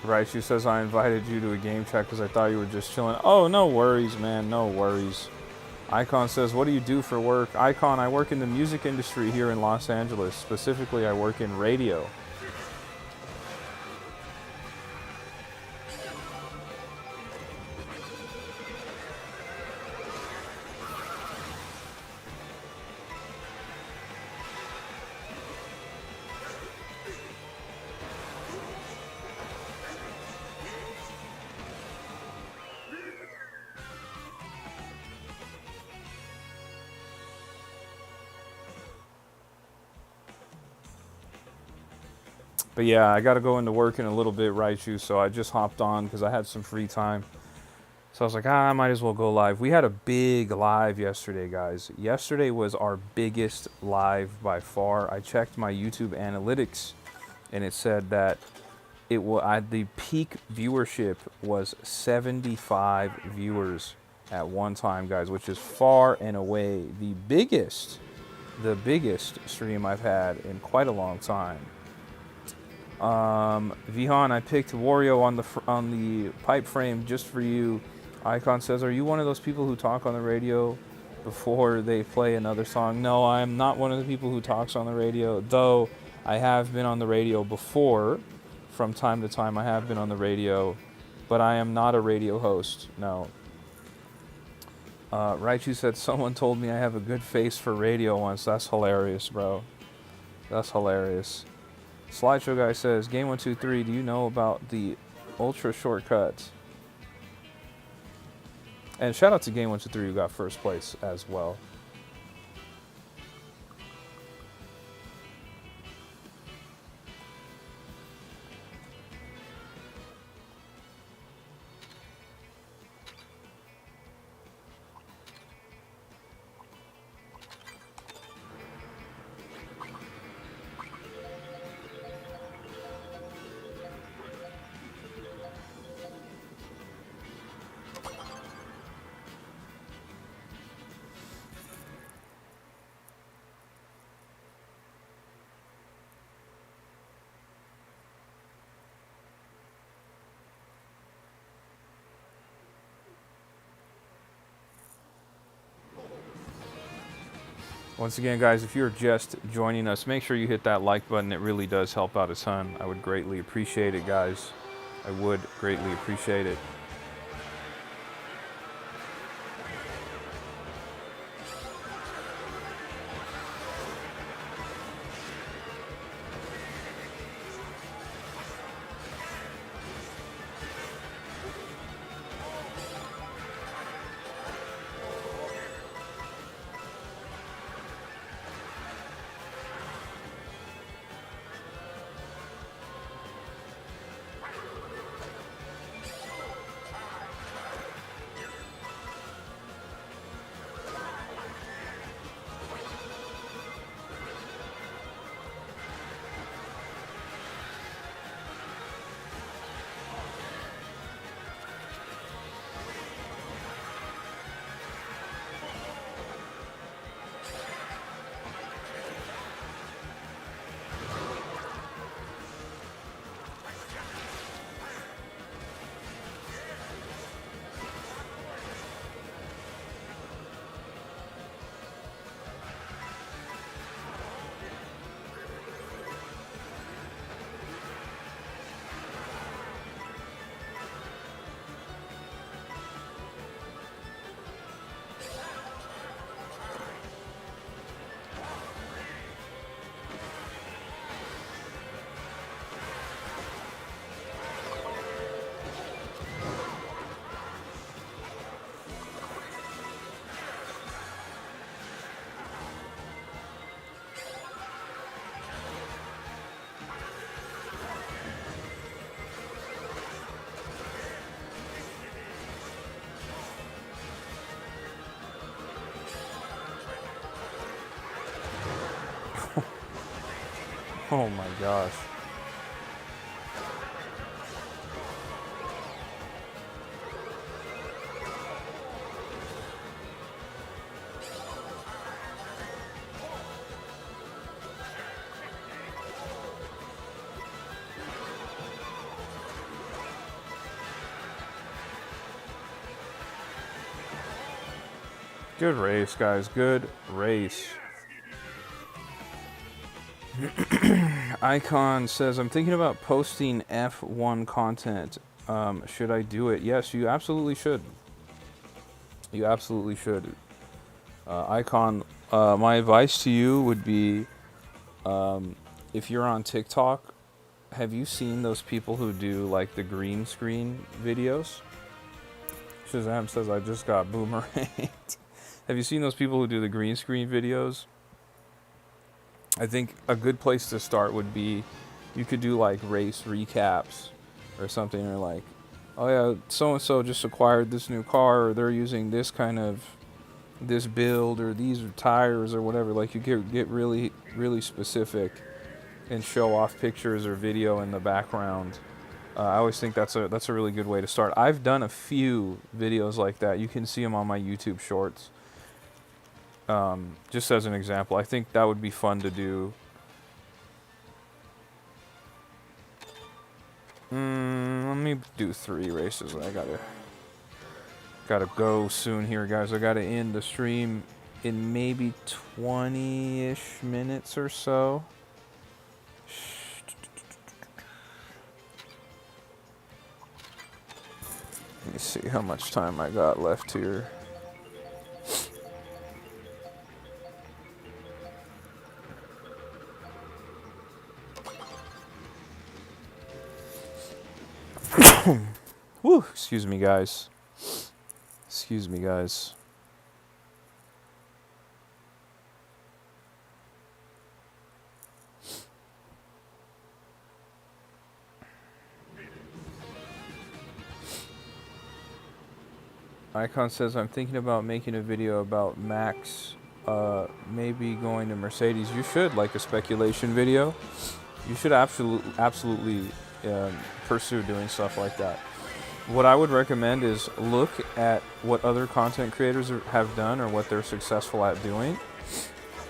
Right, she says, I invited you to a game chat because I thought you were just chilling. Oh, no worries, man. No worries. Icon says, what do you do for work? Icon, I work in the music industry here in Los Angeles. Specifically, I work in radio. But yeah, I got to go into work in a little bit, Raichu, so I just hopped on because I had some free time. So I was like, I might as well go live. We had a big live yesterday, guys. Yesterday was our biggest live by far. I checked my YouTube analytics, and it said that the peak viewership was 75 viewers at one time, guys, which is far and away the biggest stream I've had in quite a long time. Vihan, I picked Wario on the pipe frame just for you. Icon says, are you one of those people who talk on the radio before they play another song? No, I am not one of the people who talks on the radio, though I have been on the radio before. From time to time, I have been on the radio, but I am not a radio host, no. Raichu said, someone told me I have a good face for radio once. That's hilarious, bro. That's hilarious. Slideshow guy says, Game 123, do you know about the ultra shortcuts? And shout out to Game 123 who got first place as well. Once again, guys, if you're just joining us, make sure you hit that like button. It really does help out a ton. I would greatly appreciate it, guys. I would greatly appreciate it. Oh my gosh. Good race, guys. Good race. Icon says, I'm thinking about posting F1 content. Should I do it? Yes, you absolutely should. You absolutely should. Icon, my advice to you would be, if you're on TikTok, have you seen those people who do like the green screen videos? Shazam says, I just got boomeranged. Have you seen those people who do the green screen videos? I think a good place to start would be You could do like race recaps or something, or like, oh yeah, so and so just acquired this new car, or they're using this kind of this build, or these are tires, or whatever. Like you get really really specific and show off pictures or video in the background. I always think that's a really good way to start. I've done a few videos like that. You can see them on my YouTube Shorts. Just as an example, I think that would be fun to do. Let me do 3 races. I gotta go soon here, guys. I gotta end the stream in maybe 20-ish minutes or so. Let me see how much time I got left here. Woo, excuse me, guys. Excuse me, guys. Icon says, I'm thinking about making a video about Max maybe going to Mercedes. You should, like a speculation video. You should absolutely pursue doing stuff like that. What I would recommend is look at what other content creators have done or what they're successful at doing,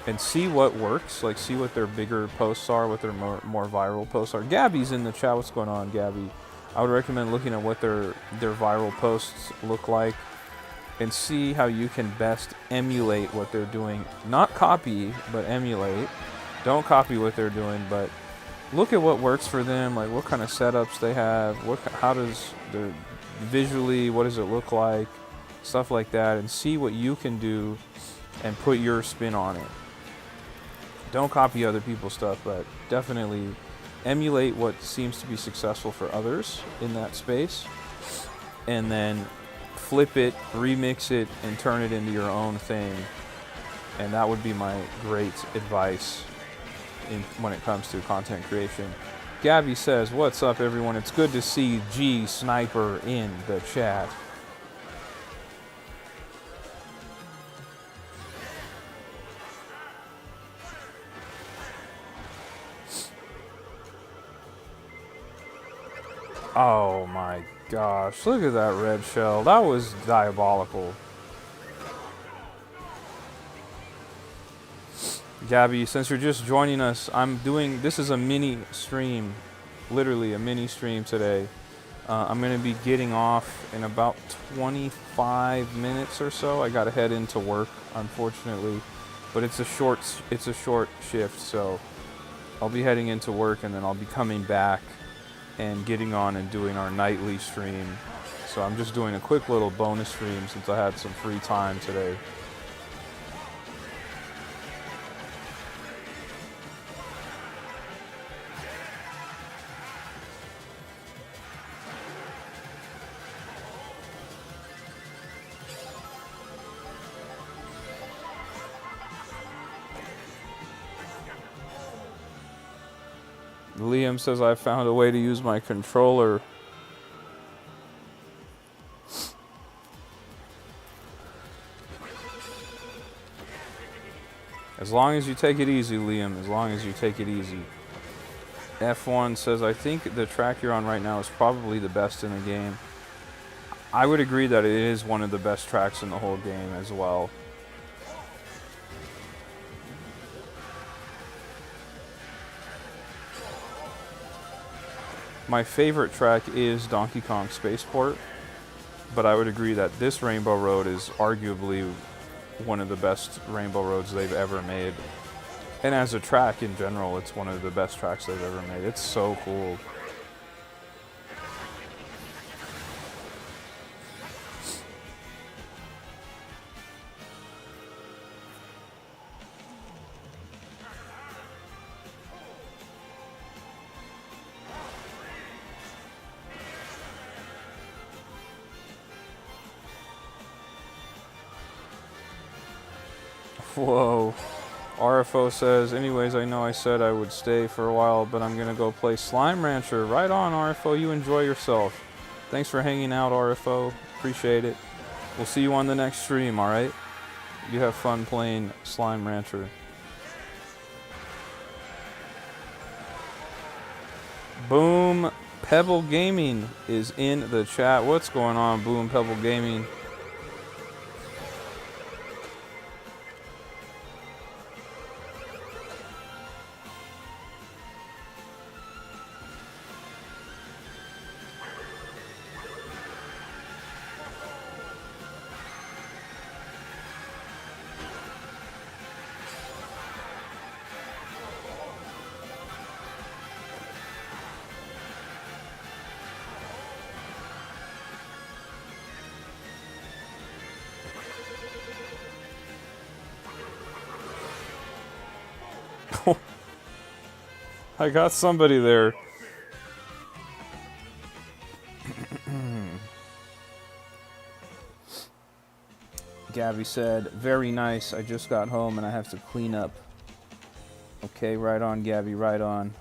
and see what works. Like, see what their bigger posts are, what their more viral posts are. Gabby's in the chat. What's going on, Gabby? I would recommend looking at what their viral posts look like, and see how you can best emulate what they're doing. Not copy, but emulate. Don't copy what they're doing, but look at what works for them, like what kind of setups they have, how does their visually, what does it look like, stuff like that, and see what you can do and put your spin on it. Don't copy other people's stuff, but definitely emulate what seems to be successful for others in that space, and then flip it, remix it, and turn it into your own thing. And that would be my great advice when it comes to content creation. Gabby says, what's up, everyone? It's good to see G Sniper in the chat. Oh my gosh, look at that red shell. That was diabolical. Gabby, since you're just joining us, this is a mini stream, literally a mini stream today. I'm going to be getting off in about 25 minutes or so. I got to head into work, unfortunately, but it's a short shift, so I'll be heading into work, and then I'll be coming back and getting on and doing our nightly stream. So I'm just doing a quick little bonus stream since I had some free time today. Liam says, I found a way to use my controller. As long as you take it easy, Liam, as long as you take it easy. F1 says, I think the track you're on right now is probably the best in the game. I would agree that it is one of the best tracks in the whole game as well. My favorite track is Donkey Kong Spaceport, but I would agree that this Rainbow Road is arguably one of the best Rainbow Roads they've ever made. And as a track in general, it's one of the best tracks they've ever made. It's so cool. Whoa. RFO says, anyways, I know I said I would stay for a while, but I'm going to go play Slime Rancher. Right on, RFO. You enjoy yourself. Thanks for hanging out, RFO. Appreciate it. We'll see you on the next stream, alright? You have fun playing Slime Rancher. Boom Pebble Gaming is in the chat. What's going on, Boom Pebble Gaming? I got somebody there. Gabby said, very nice. I just got home and I have to clean up. Okay, right on, Gabby, right on.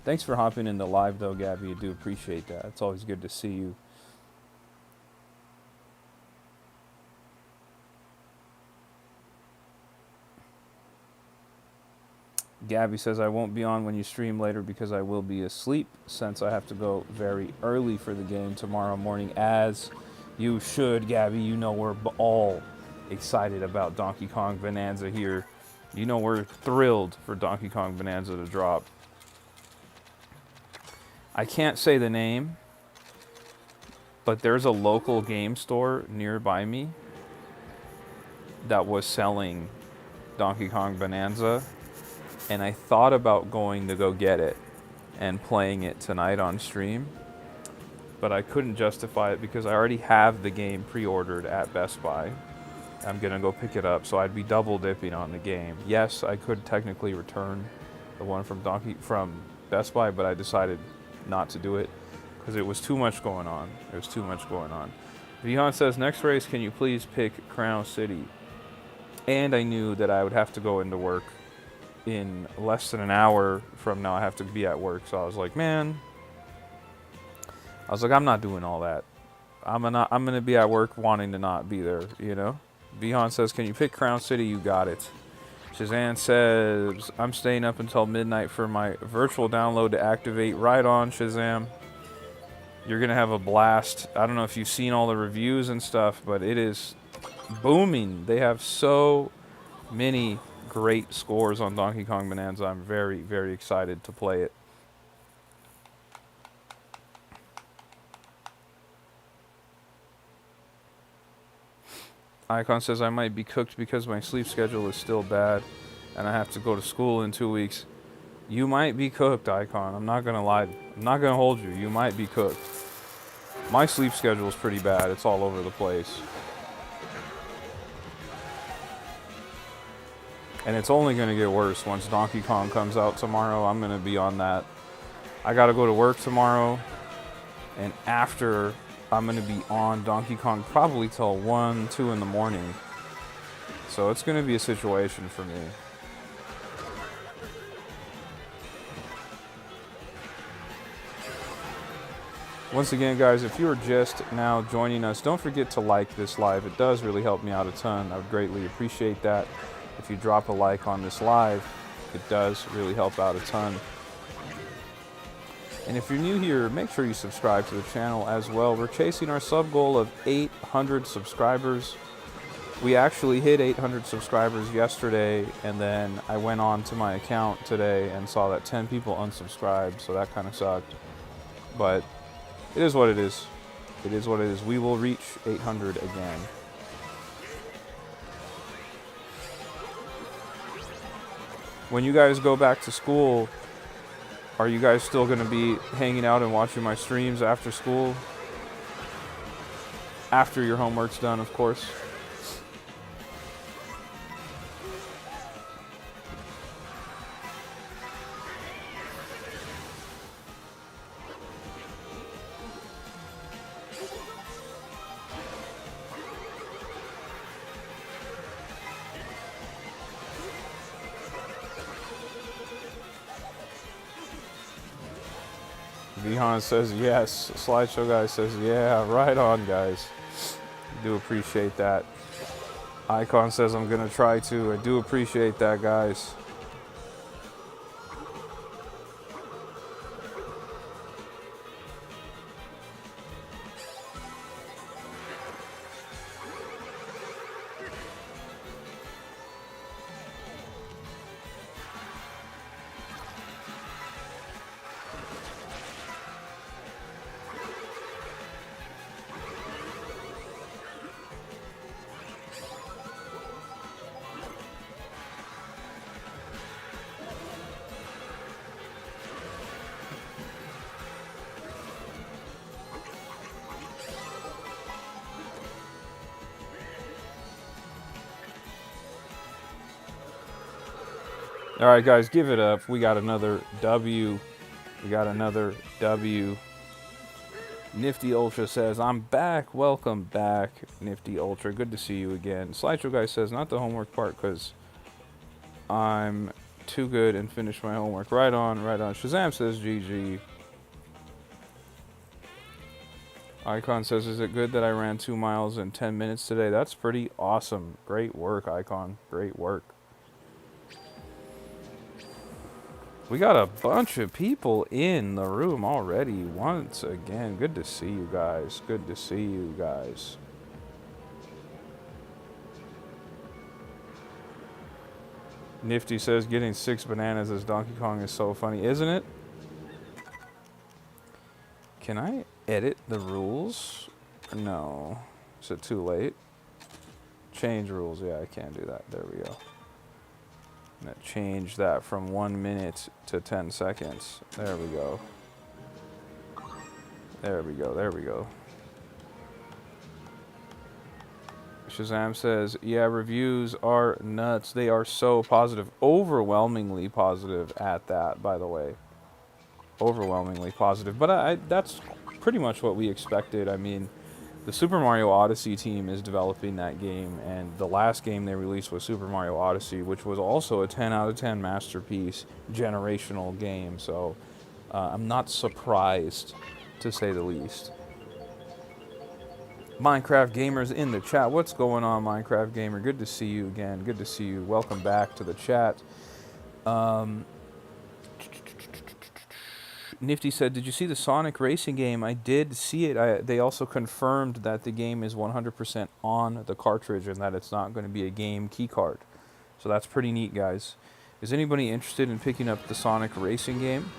Thanks for hopping in the live, though, Gabby. I do appreciate that. It's always good to see you. Gabby says, I won't be on when you stream later because I will be asleep since I have to go very early for the game tomorrow morning, as you should, Gabby. You know we're all excited about Donkey Kong Bonanza here. You know we're thrilled for Donkey Kong Bonanza to drop. I can't say the name, but there's a local game store nearby me that was selling Donkey Kong Bonanza. And I thought about going to go get it and playing it tonight on stream, but I couldn't justify it because I already have the game pre-ordered at Best Buy. I'm gonna go pick it up, so I'd be double dipping on the game. Yes, I could technically return the one from Best Buy, but I decided not to do it because it was too much going on. It was too much going on. Vihan says, next race, can you please pick Crown City? And I knew that I would have to go into work in less than an hour from now. I have to be at work, so I was like, I'm not doing all that. I'm gonna be at work wanting to not be there, you know. Vihan says, can you pick Crown City? You got it. Shazan says, I'm staying up until midnight for my virtual download to activate. Right on, Shazam. You're gonna have a blast. I don't know if you've seen all the reviews and stuff, but it is booming. They have so many great scores on Donkey Kong Bonanza. I'm very, very excited to play it. Icon says, I might be cooked because my sleep schedule is still bad and I have to go to school in 2 weeks. You might be cooked, Icon. I'm not gonna lie. I'm not gonna hold you. You might be cooked. My sleep schedule is pretty bad. It's all over the place. And it's only going to get worse once Donkey Kong comes out tomorrow. I'm going to be on that. I got to go to work tomorrow. And after, I'm going to be on Donkey Kong probably till 1, 2 in the morning. So it's going to be a situation for me. Once again, guys, if you are just now joining us, don't forget to like this live. It does really help me out a ton. I would greatly appreciate that. If you drop a like on this live, it does really help out a ton. And if you're new here, make sure you subscribe to the channel as well. We're chasing our sub goal of 800 subscribers. We actually hit 800 subscribers yesterday, and then I went on to my account today and saw that 10 people unsubscribed, so that kind of sucked. But it is what it is. It is what it is. We will reach 800 again. When you guys go back to school, are you guys still going to be hanging out and watching my streams after school? After your homework's done, of course. Vihan says yes. Slideshow guy says yeah. Right on, guys. Do appreciate that. Icon says I'm gonna try to. I do appreciate that, guys. All right, guys, give it up. We got another W. We got another W. Nifty Ultra says, I'm back. Welcome back, Nifty Ultra. Good to see you again. Slideshow guy says, not the homework part because I'm too good and finished my homework. Right on, right on. Shazam says, GG. Icon says, is it good that I ran 2 miles in 10 minutes today? That's pretty awesome. Great work, Icon. Great work. We got a bunch of people in the room already once again. Good to see you guys. Good to see you guys. Nifty says getting 6 bananas as Donkey Kong is so funny, isn't it? Can I edit the rules? No. Is it too late? Change rules. Yeah, I can't do that. There we go. I'm gonna change that from 1 minute to 10 seconds. There we go. There we go. There we go. Shazam says, yeah, reviews are nuts. They are so positive. Overwhelmingly positive at that, by the way. Overwhelmingly positive. But that's pretty much what we expected. I mean, the Super Mario Odyssey team is developing that game, and the last game they released was Super Mario Odyssey, which was also a 10 out of 10 masterpiece, generational game. So I'm not surprised, to say the least. Minecraft Gamers in the chat. What's going on, Minecraft Gamer? Good to see you again. Good to see you. Welcome back to the chat. Nifty said, did you see the Sonic Racing game? I did see it. They also confirmed that the game is 100% on the cartridge and that it's not going to be a game keycard. So that's pretty neat, guys. Is anybody interested in picking up the Sonic Racing game?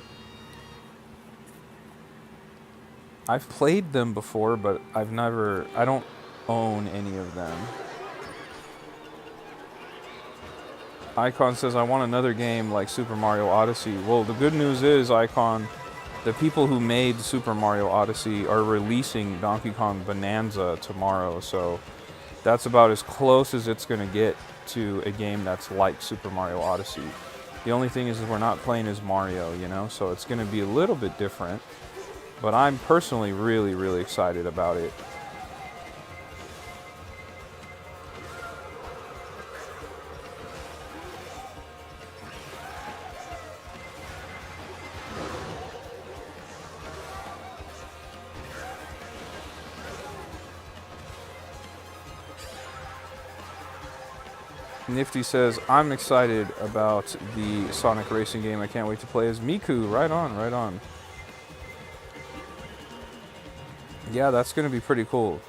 I've played them before, but I don't own any of them. Icon says, I want another game like Super Mario Odyssey. Well, the good news is, Icon, the people who made Super Mario Odyssey are releasing Donkey Kong Bonanza tomorrow, so that's about as close as it's going to get to a game that's like Super Mario Odyssey. The only thing is we're not playing as Mario, you know, so it's going to be a little bit different, but I'm personally really, really excited about it. Nifty says, I'm excited about the Sonic Racing game. I can't wait to play as Miku. Right on, right on. Yeah, that's going to be pretty cool.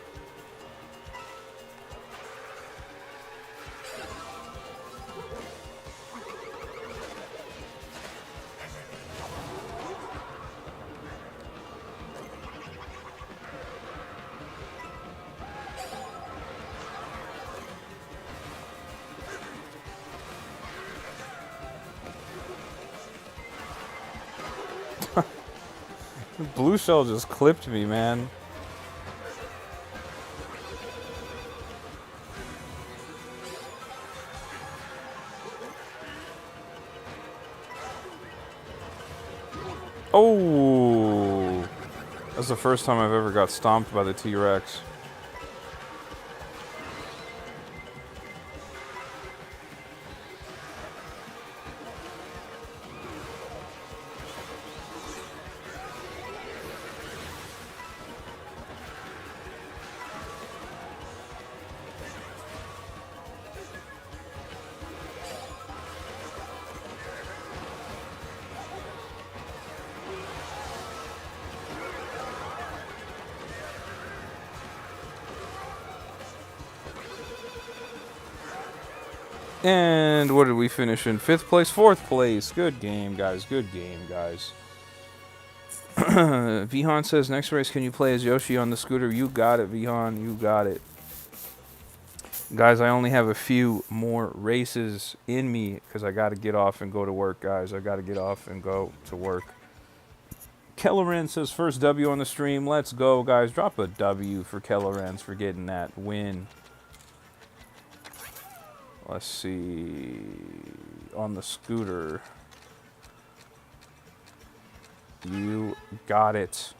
Blue Shell just clipped me, man. Oh! That's the first time I've ever got stomped by the T-Rex. And what did we finish in? 5th place, 4th place. Good game, guys. Good game, guys. Vihan says, next race, can you play as Yoshi on the scooter? You got it, Vihan. You got it. Guys, I only have a few more races in me because I got to get off and go to work, guys. I got to get off and go to work. Kelleran says, first W on the stream. Let's go, guys. Drop a W for Kelleran's for getting that win. Let's see. On the scooter. You got it.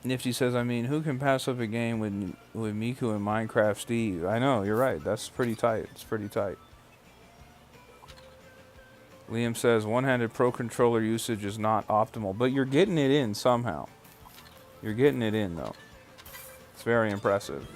Nifty says, I mean, who can pass up a game with Miku and Minecraft Steve? I know, you're right. That's pretty tight. It's pretty tight. Liam says, one-handed Pro Controller usage is not optimal, but you're getting it in somehow. You're getting it in, though. It's very impressive.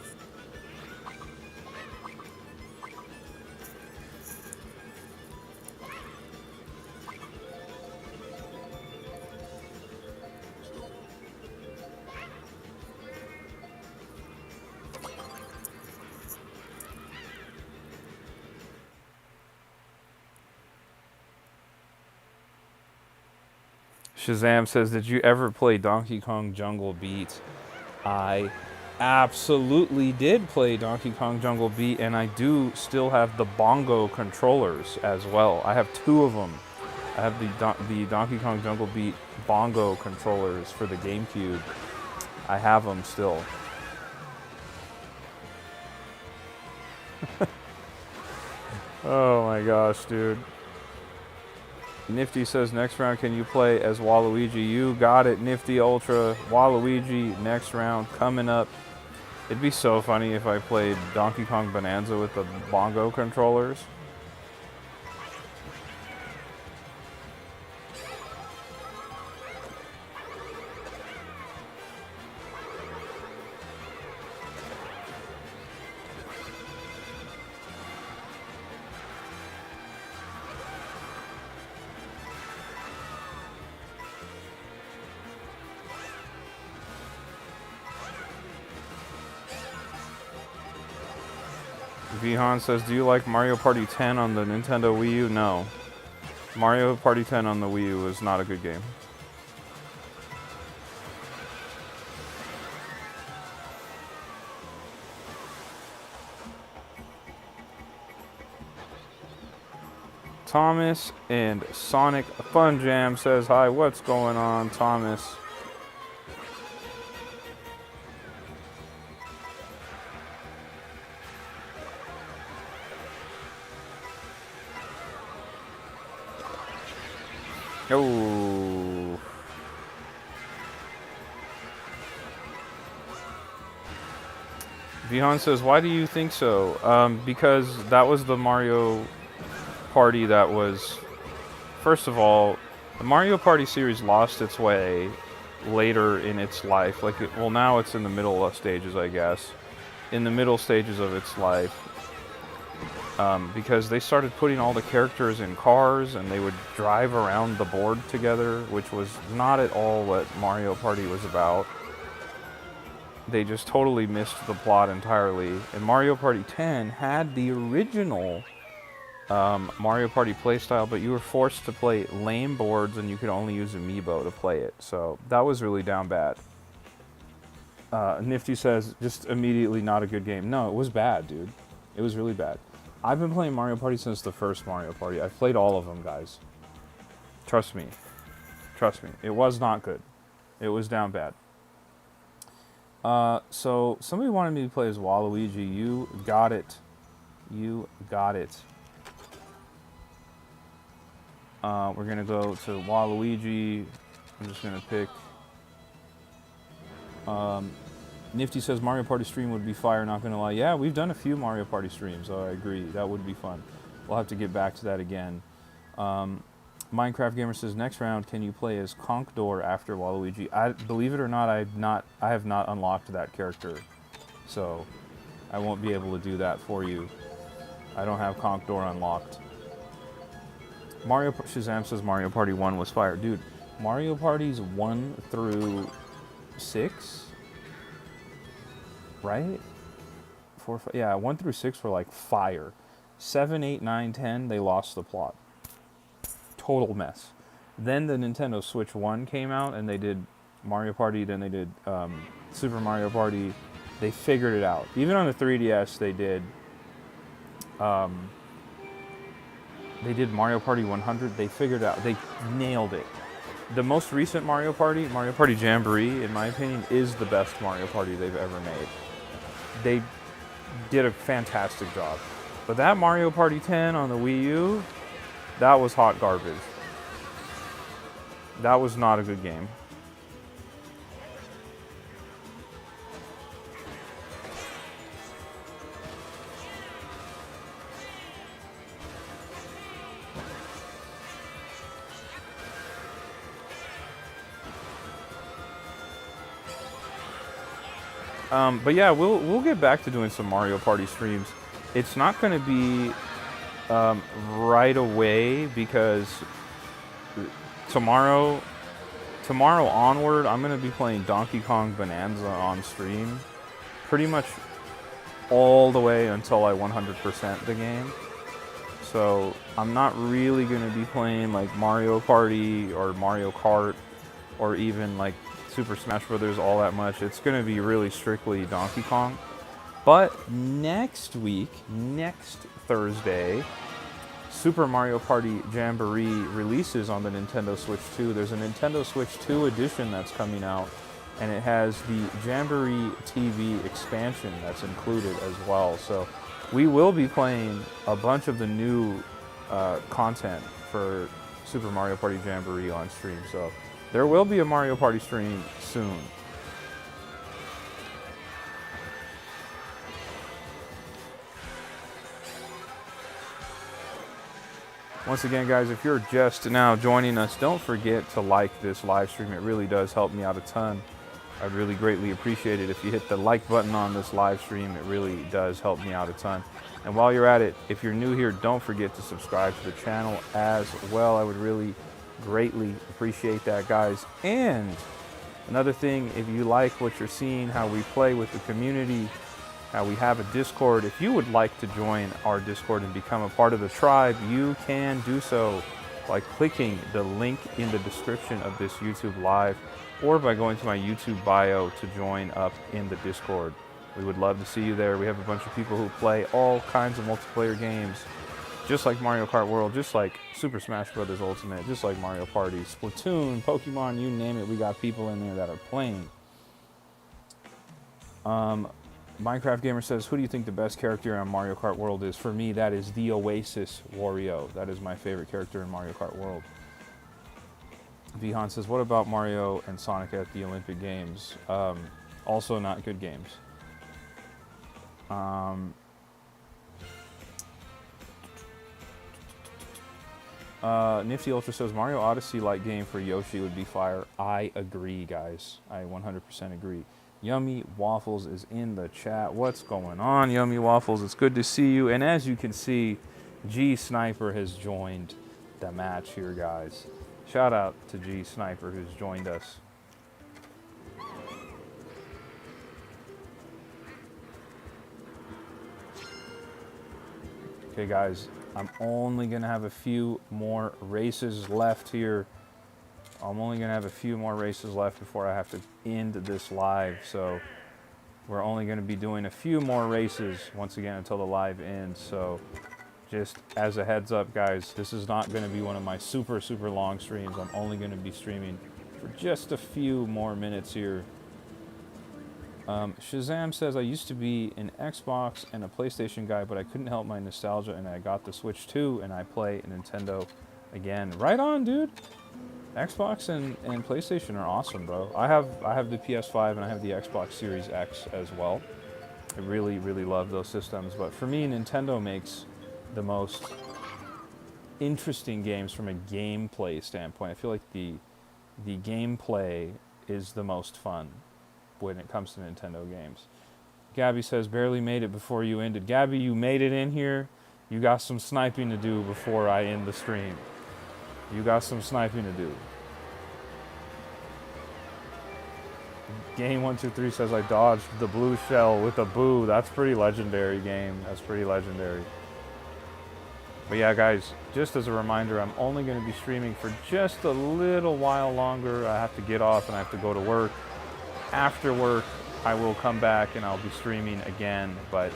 Shazam says, did you ever play Donkey Kong Jungle Beat? I absolutely did play Donkey Kong Jungle Beat, and I do still have the bongo controllers as well. I have 2 of them. I have the Donkey Kong Jungle Beat bongo controllers for the GameCube. I have them still. Oh my gosh, dude. Nifty says, next round, can you play as Waluigi? You got it, Nifty Ultra. Waluigi, next round, coming up. It'd be so funny if I played Donkey Kong Bonanza with the bongo controllers. Vihan says, do you like Mario Party 10 on the Nintendo Wii U? No. Mario Party 10 on the Wii U is not a good game. Thomas and Sonic Fun Jam says, hi, what's going on, Thomas? Oh. Vihan says, why do you think so? Because that was the Mario Party that was... First of all, the Mario Party series lost its way later in its life. Well, now it's in the middle stages, I guess. In the middle stages of its life. Because they started putting all the characters in cars and they would drive around the board together, which was not at all what Mario Party was about. They just totally missed the plot entirely. And Mario Party 10 had the original Mario Party playstyle, but you were forced to play lame boards and you could only use Amiibo to play it. So that was really down bad. Nifty says, just immediately not a good game. No, it was bad, dude. It was really bad. I've been playing Mario Party since the first Mario Party. I've played all of them, guys. Trust me. Trust me. It was not good. It was down bad. So, somebody wanted me to play as Waluigi. You got it. You got it. We're going to go to Waluigi. I'm just going to pick... Nifty says Mario Party stream would be fire, not gonna lie. Yeah, we've done a few Mario Party streams, so I agree. That would be fun. We'll have to get back to that again. Minecraft Gamer says, next round, can you play as Conkdor after Waluigi? Believe it or not, I have not unlocked that character. So, I won't be able to do that for you. I don't have Conkdor unlocked. Shazam says Mario Party 1 was fire. Dude, Mario Parties 1 through 6? Right? 4, 5, yeah, 1 through 6 were like fire. 7, 8, 9, 10, they lost the plot. Total mess. Then the Nintendo Switch 1 came out, and they did Mario Party, then they did Super Mario Party. They figured it out. Even on the 3DS, they did Mario Party 100. They figured it out. They nailed it. The most recent Mario Party Jamboree, in my opinion, is the best Mario Party they've ever made. They did a fantastic job. But that Mario Party 10 on the Wii U, that was hot garbage. That was not a good game. But yeah, we'll get back to doing some Mario Party streams. It's not going to be right away because tomorrow onward, I'm going to be playing Donkey Kong Bonanza on stream pretty much all the way until I 100% the game. So I'm not really going to be playing like Mario Party or Mario Kart or even like Super Smash Brothers all that much. It's going to be really strictly Donkey Kong. But next week, next Thursday, Super Mario Party Jamboree releases on the Nintendo Switch 2. There's a Nintendo Switch 2 edition that's coming out, and it has the Jamboree TV expansion that's included as well. So we will be playing a bunch of the new content for Super Mario Party Jamboree on stream. So there will be a Mario Party stream soon. Once again, guys, if you're just now joining us, don't forget to like this live stream. It really does help me out a ton. I'd really greatly appreciate it if you hit the like button on this live stream. It really does help me out a ton. And while you're at it, if you're new here, don't forget to subscribe to the channel as well. I would really greatly appreciate that, guys. And another thing, if you like what you're seeing, how we play with the community, how we have a Discord, if you would like to join our Discord and become a part of the tribe, you can do so by clicking the link in the description of this YouTube live or by going to my YouTube bio to join up in the Discord. We would love to see you there. We have a bunch of people who play all kinds of multiplayer games, just like Mario Kart World, just like Super Smash Brothers Ultimate, just like Mario Party, Splatoon, Pokemon, you name it, we got people in there that are playing. Minecraft Gamer says, who do you think the best character on Mario Kart World is? For me, that is the Oasis Wario. That is my favorite character in Mario Kart World. Vihan says, what about Mario and Sonic at the Olympic Games? Also not good games. Nifty Ultra says, Mario Odyssey-like game for Yoshi would be fire. I agree, guys. I 100% agree. Yummy Waffles is in the chat. What's going on, Yummy Waffles? It's good to see you. And as you can see, G Sniper has joined the match here, guys. Shout out to G Sniper who's joined us. Okay, guys, I'm only going to have a few more races left here. I'm only going to have a few more races left before I have to end this live. So we're only going to be doing a few more races once again until the live ends. So just as a heads up, guys, this is not going to be one of my super long streams. I'm only going to be streaming for just a few more minutes here. Shazam says, I used to be an Xbox and a PlayStation guy, but I couldn't help my nostalgia, and I got the Switch 2, and I play Nintendo again. Right on, dude. Xbox and PlayStation are awesome, bro. I have the PS5 and I have the Xbox Series X as well. I really love those systems, but for me, Nintendo makes the most interesting games from a gameplay standpoint. I feel like the gameplay is the most fun when it comes to Nintendo games. Gabby says, barely made it before you ended. Gabby, you made it in here. You got some sniping to do before I end the stream. You got some sniping to do. Game123 says I dodged the blue shell with a boo. That's pretty legendary, game. That's pretty legendary. But yeah, guys, just as a reminder, I'm only going to be streaming for just a little while longer. I have to get off and I have to go to work. After work, I will come back and I'll be streaming again. But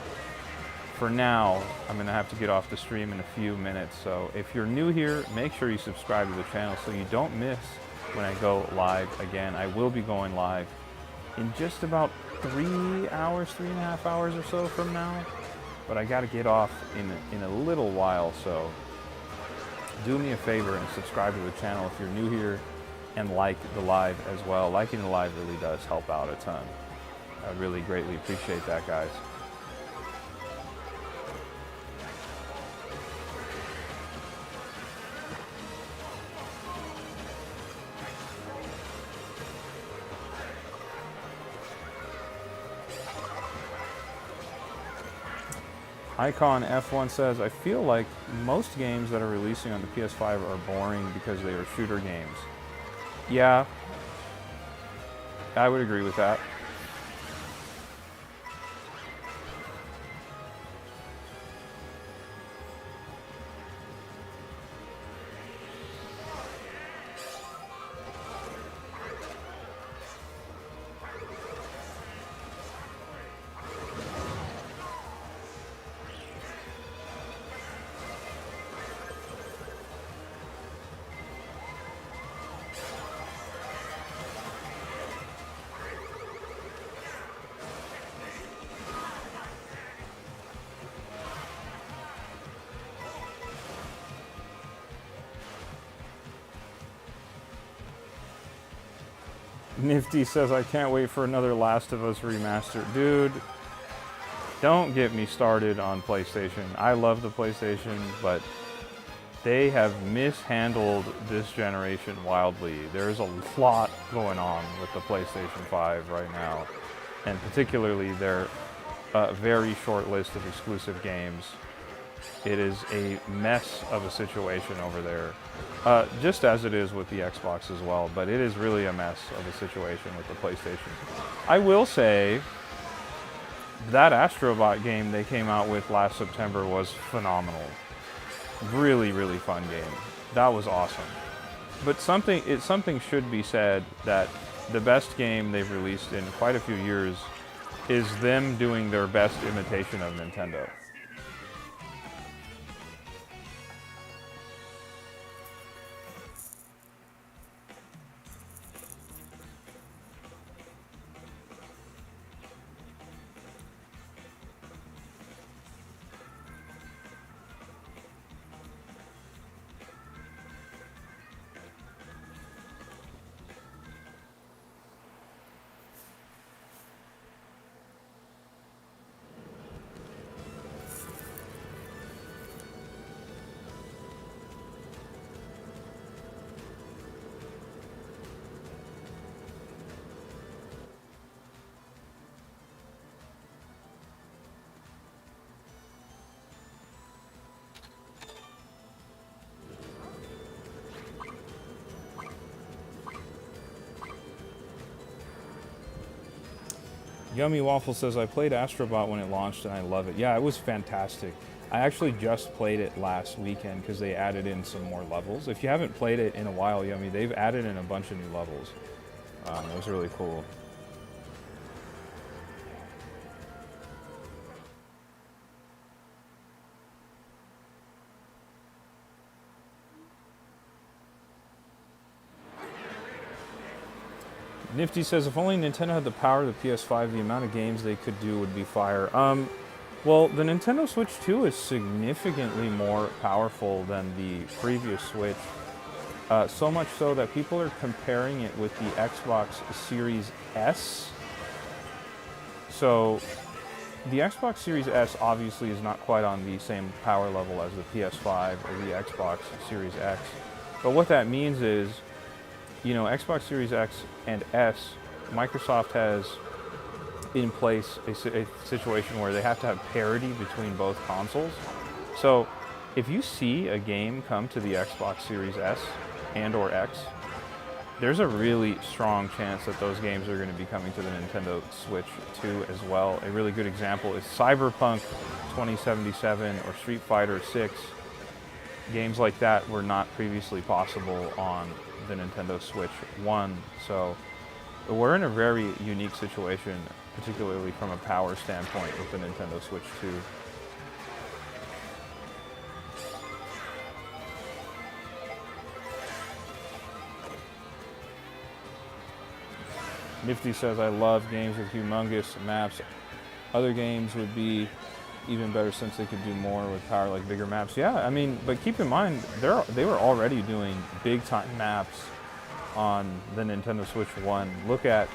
for now, I'm going to have to get off the stream in a few minutes. So if you're new here, make sure you subscribe to the channel so you don't miss when I go live again. I will be going live in just about 3 hours, 3.5 hours or so from now. But I got to get off in a little while, so do me a favor and subscribe to the channel if you're new here, and like the live as well. Liking the live really does help out a ton. I really greatly appreciate that, guys. Icon F1 says, I feel like most games that are releasing on the PS5 are boring because they are shooter games. Yeah, I would agree with that. Nifty says, I can't wait for another Last of Us remaster. Dude, don't get me started on PlayStation. I love the PlayStation, but they have mishandled this generation wildly. There's a lot going on with the PlayStation 5 right now, and particularly their very short list of exclusive games. It is a mess of a situation over there, just as it is with the Xbox as well, but it is really a mess of a situation with the PlayStation. I will say that Astrobot game they came out with last September was phenomenal. Really, really fun game. That was awesome. But something should be said that the best game they've released in quite a few years is them doing their best imitation of Nintendo. Yummy Waffle says, I played Astrobot when it launched and I love it. Yeah, it was fantastic. I actually just played it last weekend because they added in some more levels. If you haven't played it in a while, Yummy, they've added in a bunch of new levels. It was really cool. Nifty says, if only Nintendo had the power of the PS5, the amount of games they could do would be fire. Well, the Nintendo Switch 2 is significantly more powerful than the previous Switch. So much so that people are comparing it with the Xbox Series S. So the Xbox Series S obviously is not quite on the same power level as the PS5 or the Xbox Series X. But what that means is, you know, Xbox Series X and S, Microsoft has in place a situation where they have to have parity between both consoles. So if you see a game come to the Xbox Series S and or X, there's a really strong chance that those games are going to be coming to the Nintendo Switch 2 as well. A really good example is Cyberpunk 2077 or Street Fighter 6. Games like that were not previously possible on the Nintendo Switch 1. So we're in a very unique situation, particularly from a power standpoint with the Nintendo Switch 2. Nifty says, I love games with humongous maps. Other games would be even better since they could do more with power, like bigger maps. Yeah, I mean, but keep in mind, they were already doing big-time maps on the Nintendo Switch 1. Look at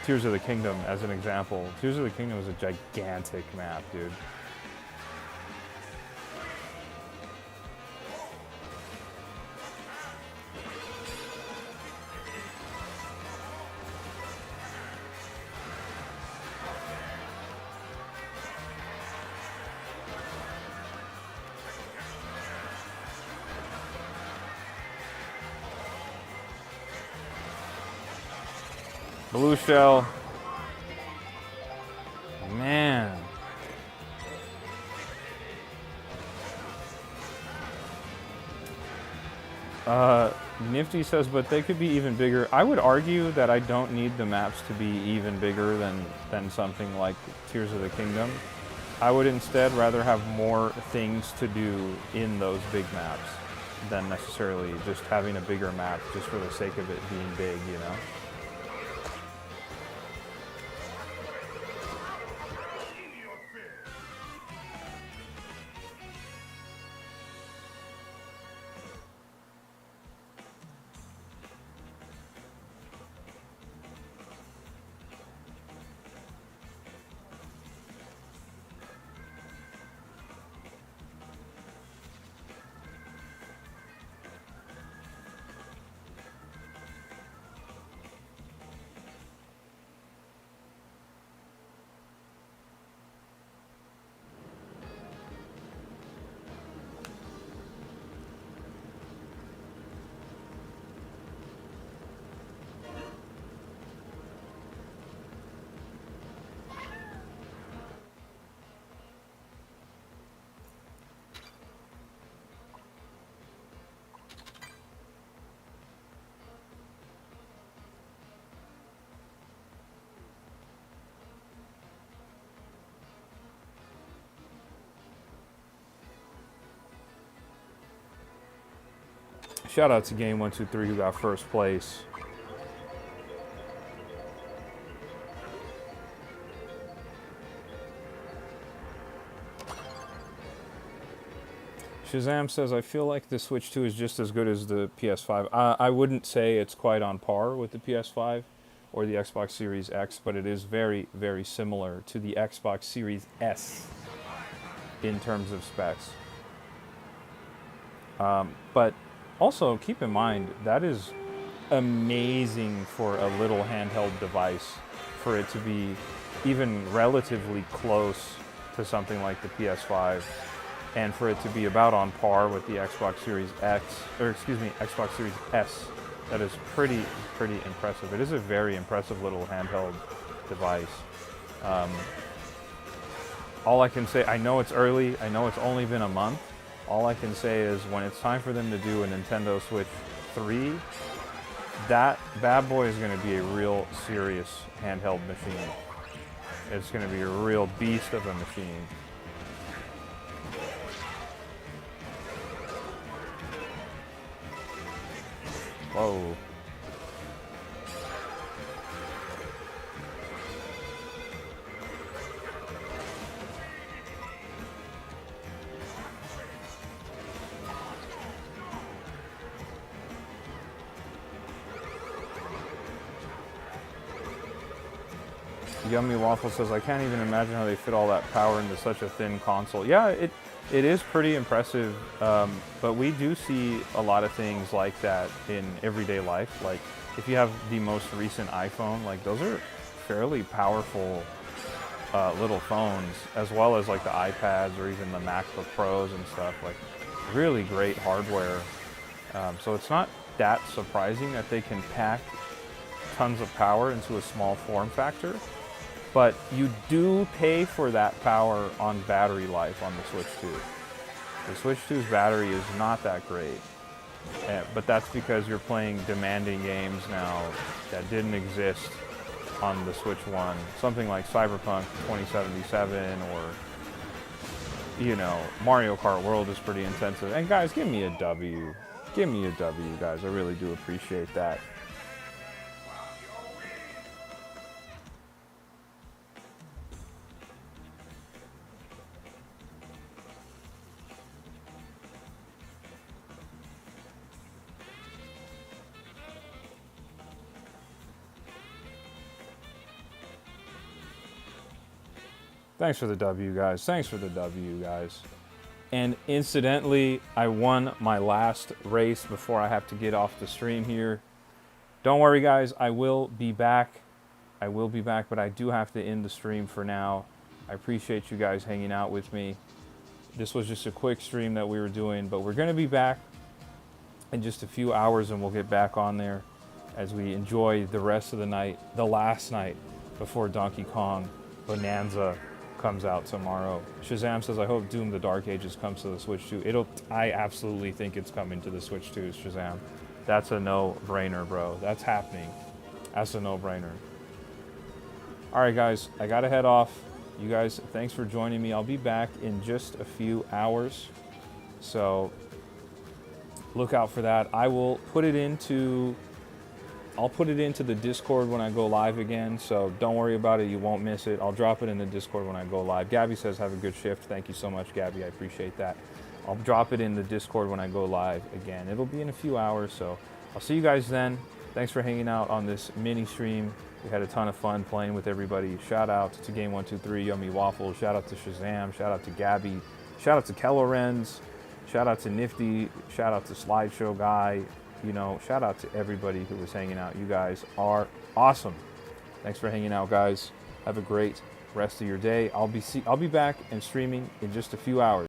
Tears of the Kingdom as an example. Tears of the Kingdom is a gigantic map, dude. Blue Shell. Man. Nifty says, but they could be even bigger. I would argue that I don't need the maps to be even bigger than something like Tears of the Kingdom. I would instead rather have more things to do in those big maps than necessarily just having a bigger map just for the sake of it being big, you know? Shout out to Game123 who got first place. Shazam says, I feel like the Switch 2 is just as good as the PS5. I wouldn't say it's quite on par with the PS5 or the Xbox Series X, but it is very, very similar to the Xbox Series S in terms of specs. But also, keep in mind, that is amazing for a little handheld device, for it to be even relatively close to something like the PS5, and for it to be about on par with the Xbox Series X, or excuse me, Xbox Series S. That is pretty impressive. It is a very impressive little handheld device. All I can say, I know it's early, I know it's only been a month. All I can say is when it's time for them to do a Nintendo Switch 3, that bad boy is going to be a real serious handheld machine. It's going to be a real beast of a machine. Whoa. Yummy Waffle says, I can't even imagine how they fit all that power into such a thin console. Yeah, it is pretty impressive, but we do see a lot of things like that in everyday life. Like, if you have the most recent iPhone, like, those are fairly powerful little phones, as well as like the iPads or even the MacBook Pros and stuff. Like, really great hardware So it's not that surprising that they can pack tons of power into a small form factor, but you do pay for that power on battery life on the Switch 2. The Switch 2's battery is not that great, but that's because you're playing demanding games now that didn't exist on the Switch 1. Something like Cyberpunk 2077 or, Mario Kart World is pretty intensive. And guys, give me a W. Give me a W, guys. I really do appreciate that. Thanks for the W, guys. Thanks for the W, guys. And incidentally, I won my last race before I have to get off the stream here. Don't worry, guys. I will be back. I will be back, but I do have to end the stream for now. I appreciate you guys hanging out with me. This was just a quick stream that we were doing, but we're going to be back in just a few hours, and we'll get back on there as we enjoy the rest of the night, the last night before Donkey Kong Bonanza comes out tomorrow. Shazam says, I hope Doom the Dark Ages comes to the Switch 2. I absolutely think it's coming to the Switch 2, Shazam. That's a no-brainer, bro. That's happening. That's a no-brainer. All right, guys, I got to head off. You guys, thanks for joining me. I'll be back in just a few hours, so look out for that. I'll put it into the Discord when I go live again, so don't worry about it. You won't miss it. I'll drop it in the Discord when I go live. Gabby says, have a good shift. Thank you so much, Gabby. I appreciate that. I'll drop it in the Discord when I go live again. It'll be in a few hours, so I'll see you guys then. Thanks for hanging out on this mini stream. We had a ton of fun playing with everybody. Shout out to Game123, Yummy Waffles. Shout out to Shazam. Shout out to Gabby. Shout out to Kellorenz. Shout out to Nifty. Shout out to Slideshow Guy. Shout out to everybody who was hanging out. You guys are awesome. Thanks for hanging out, guys. Have a great rest of your day. I'll be back and streaming in just a few hours.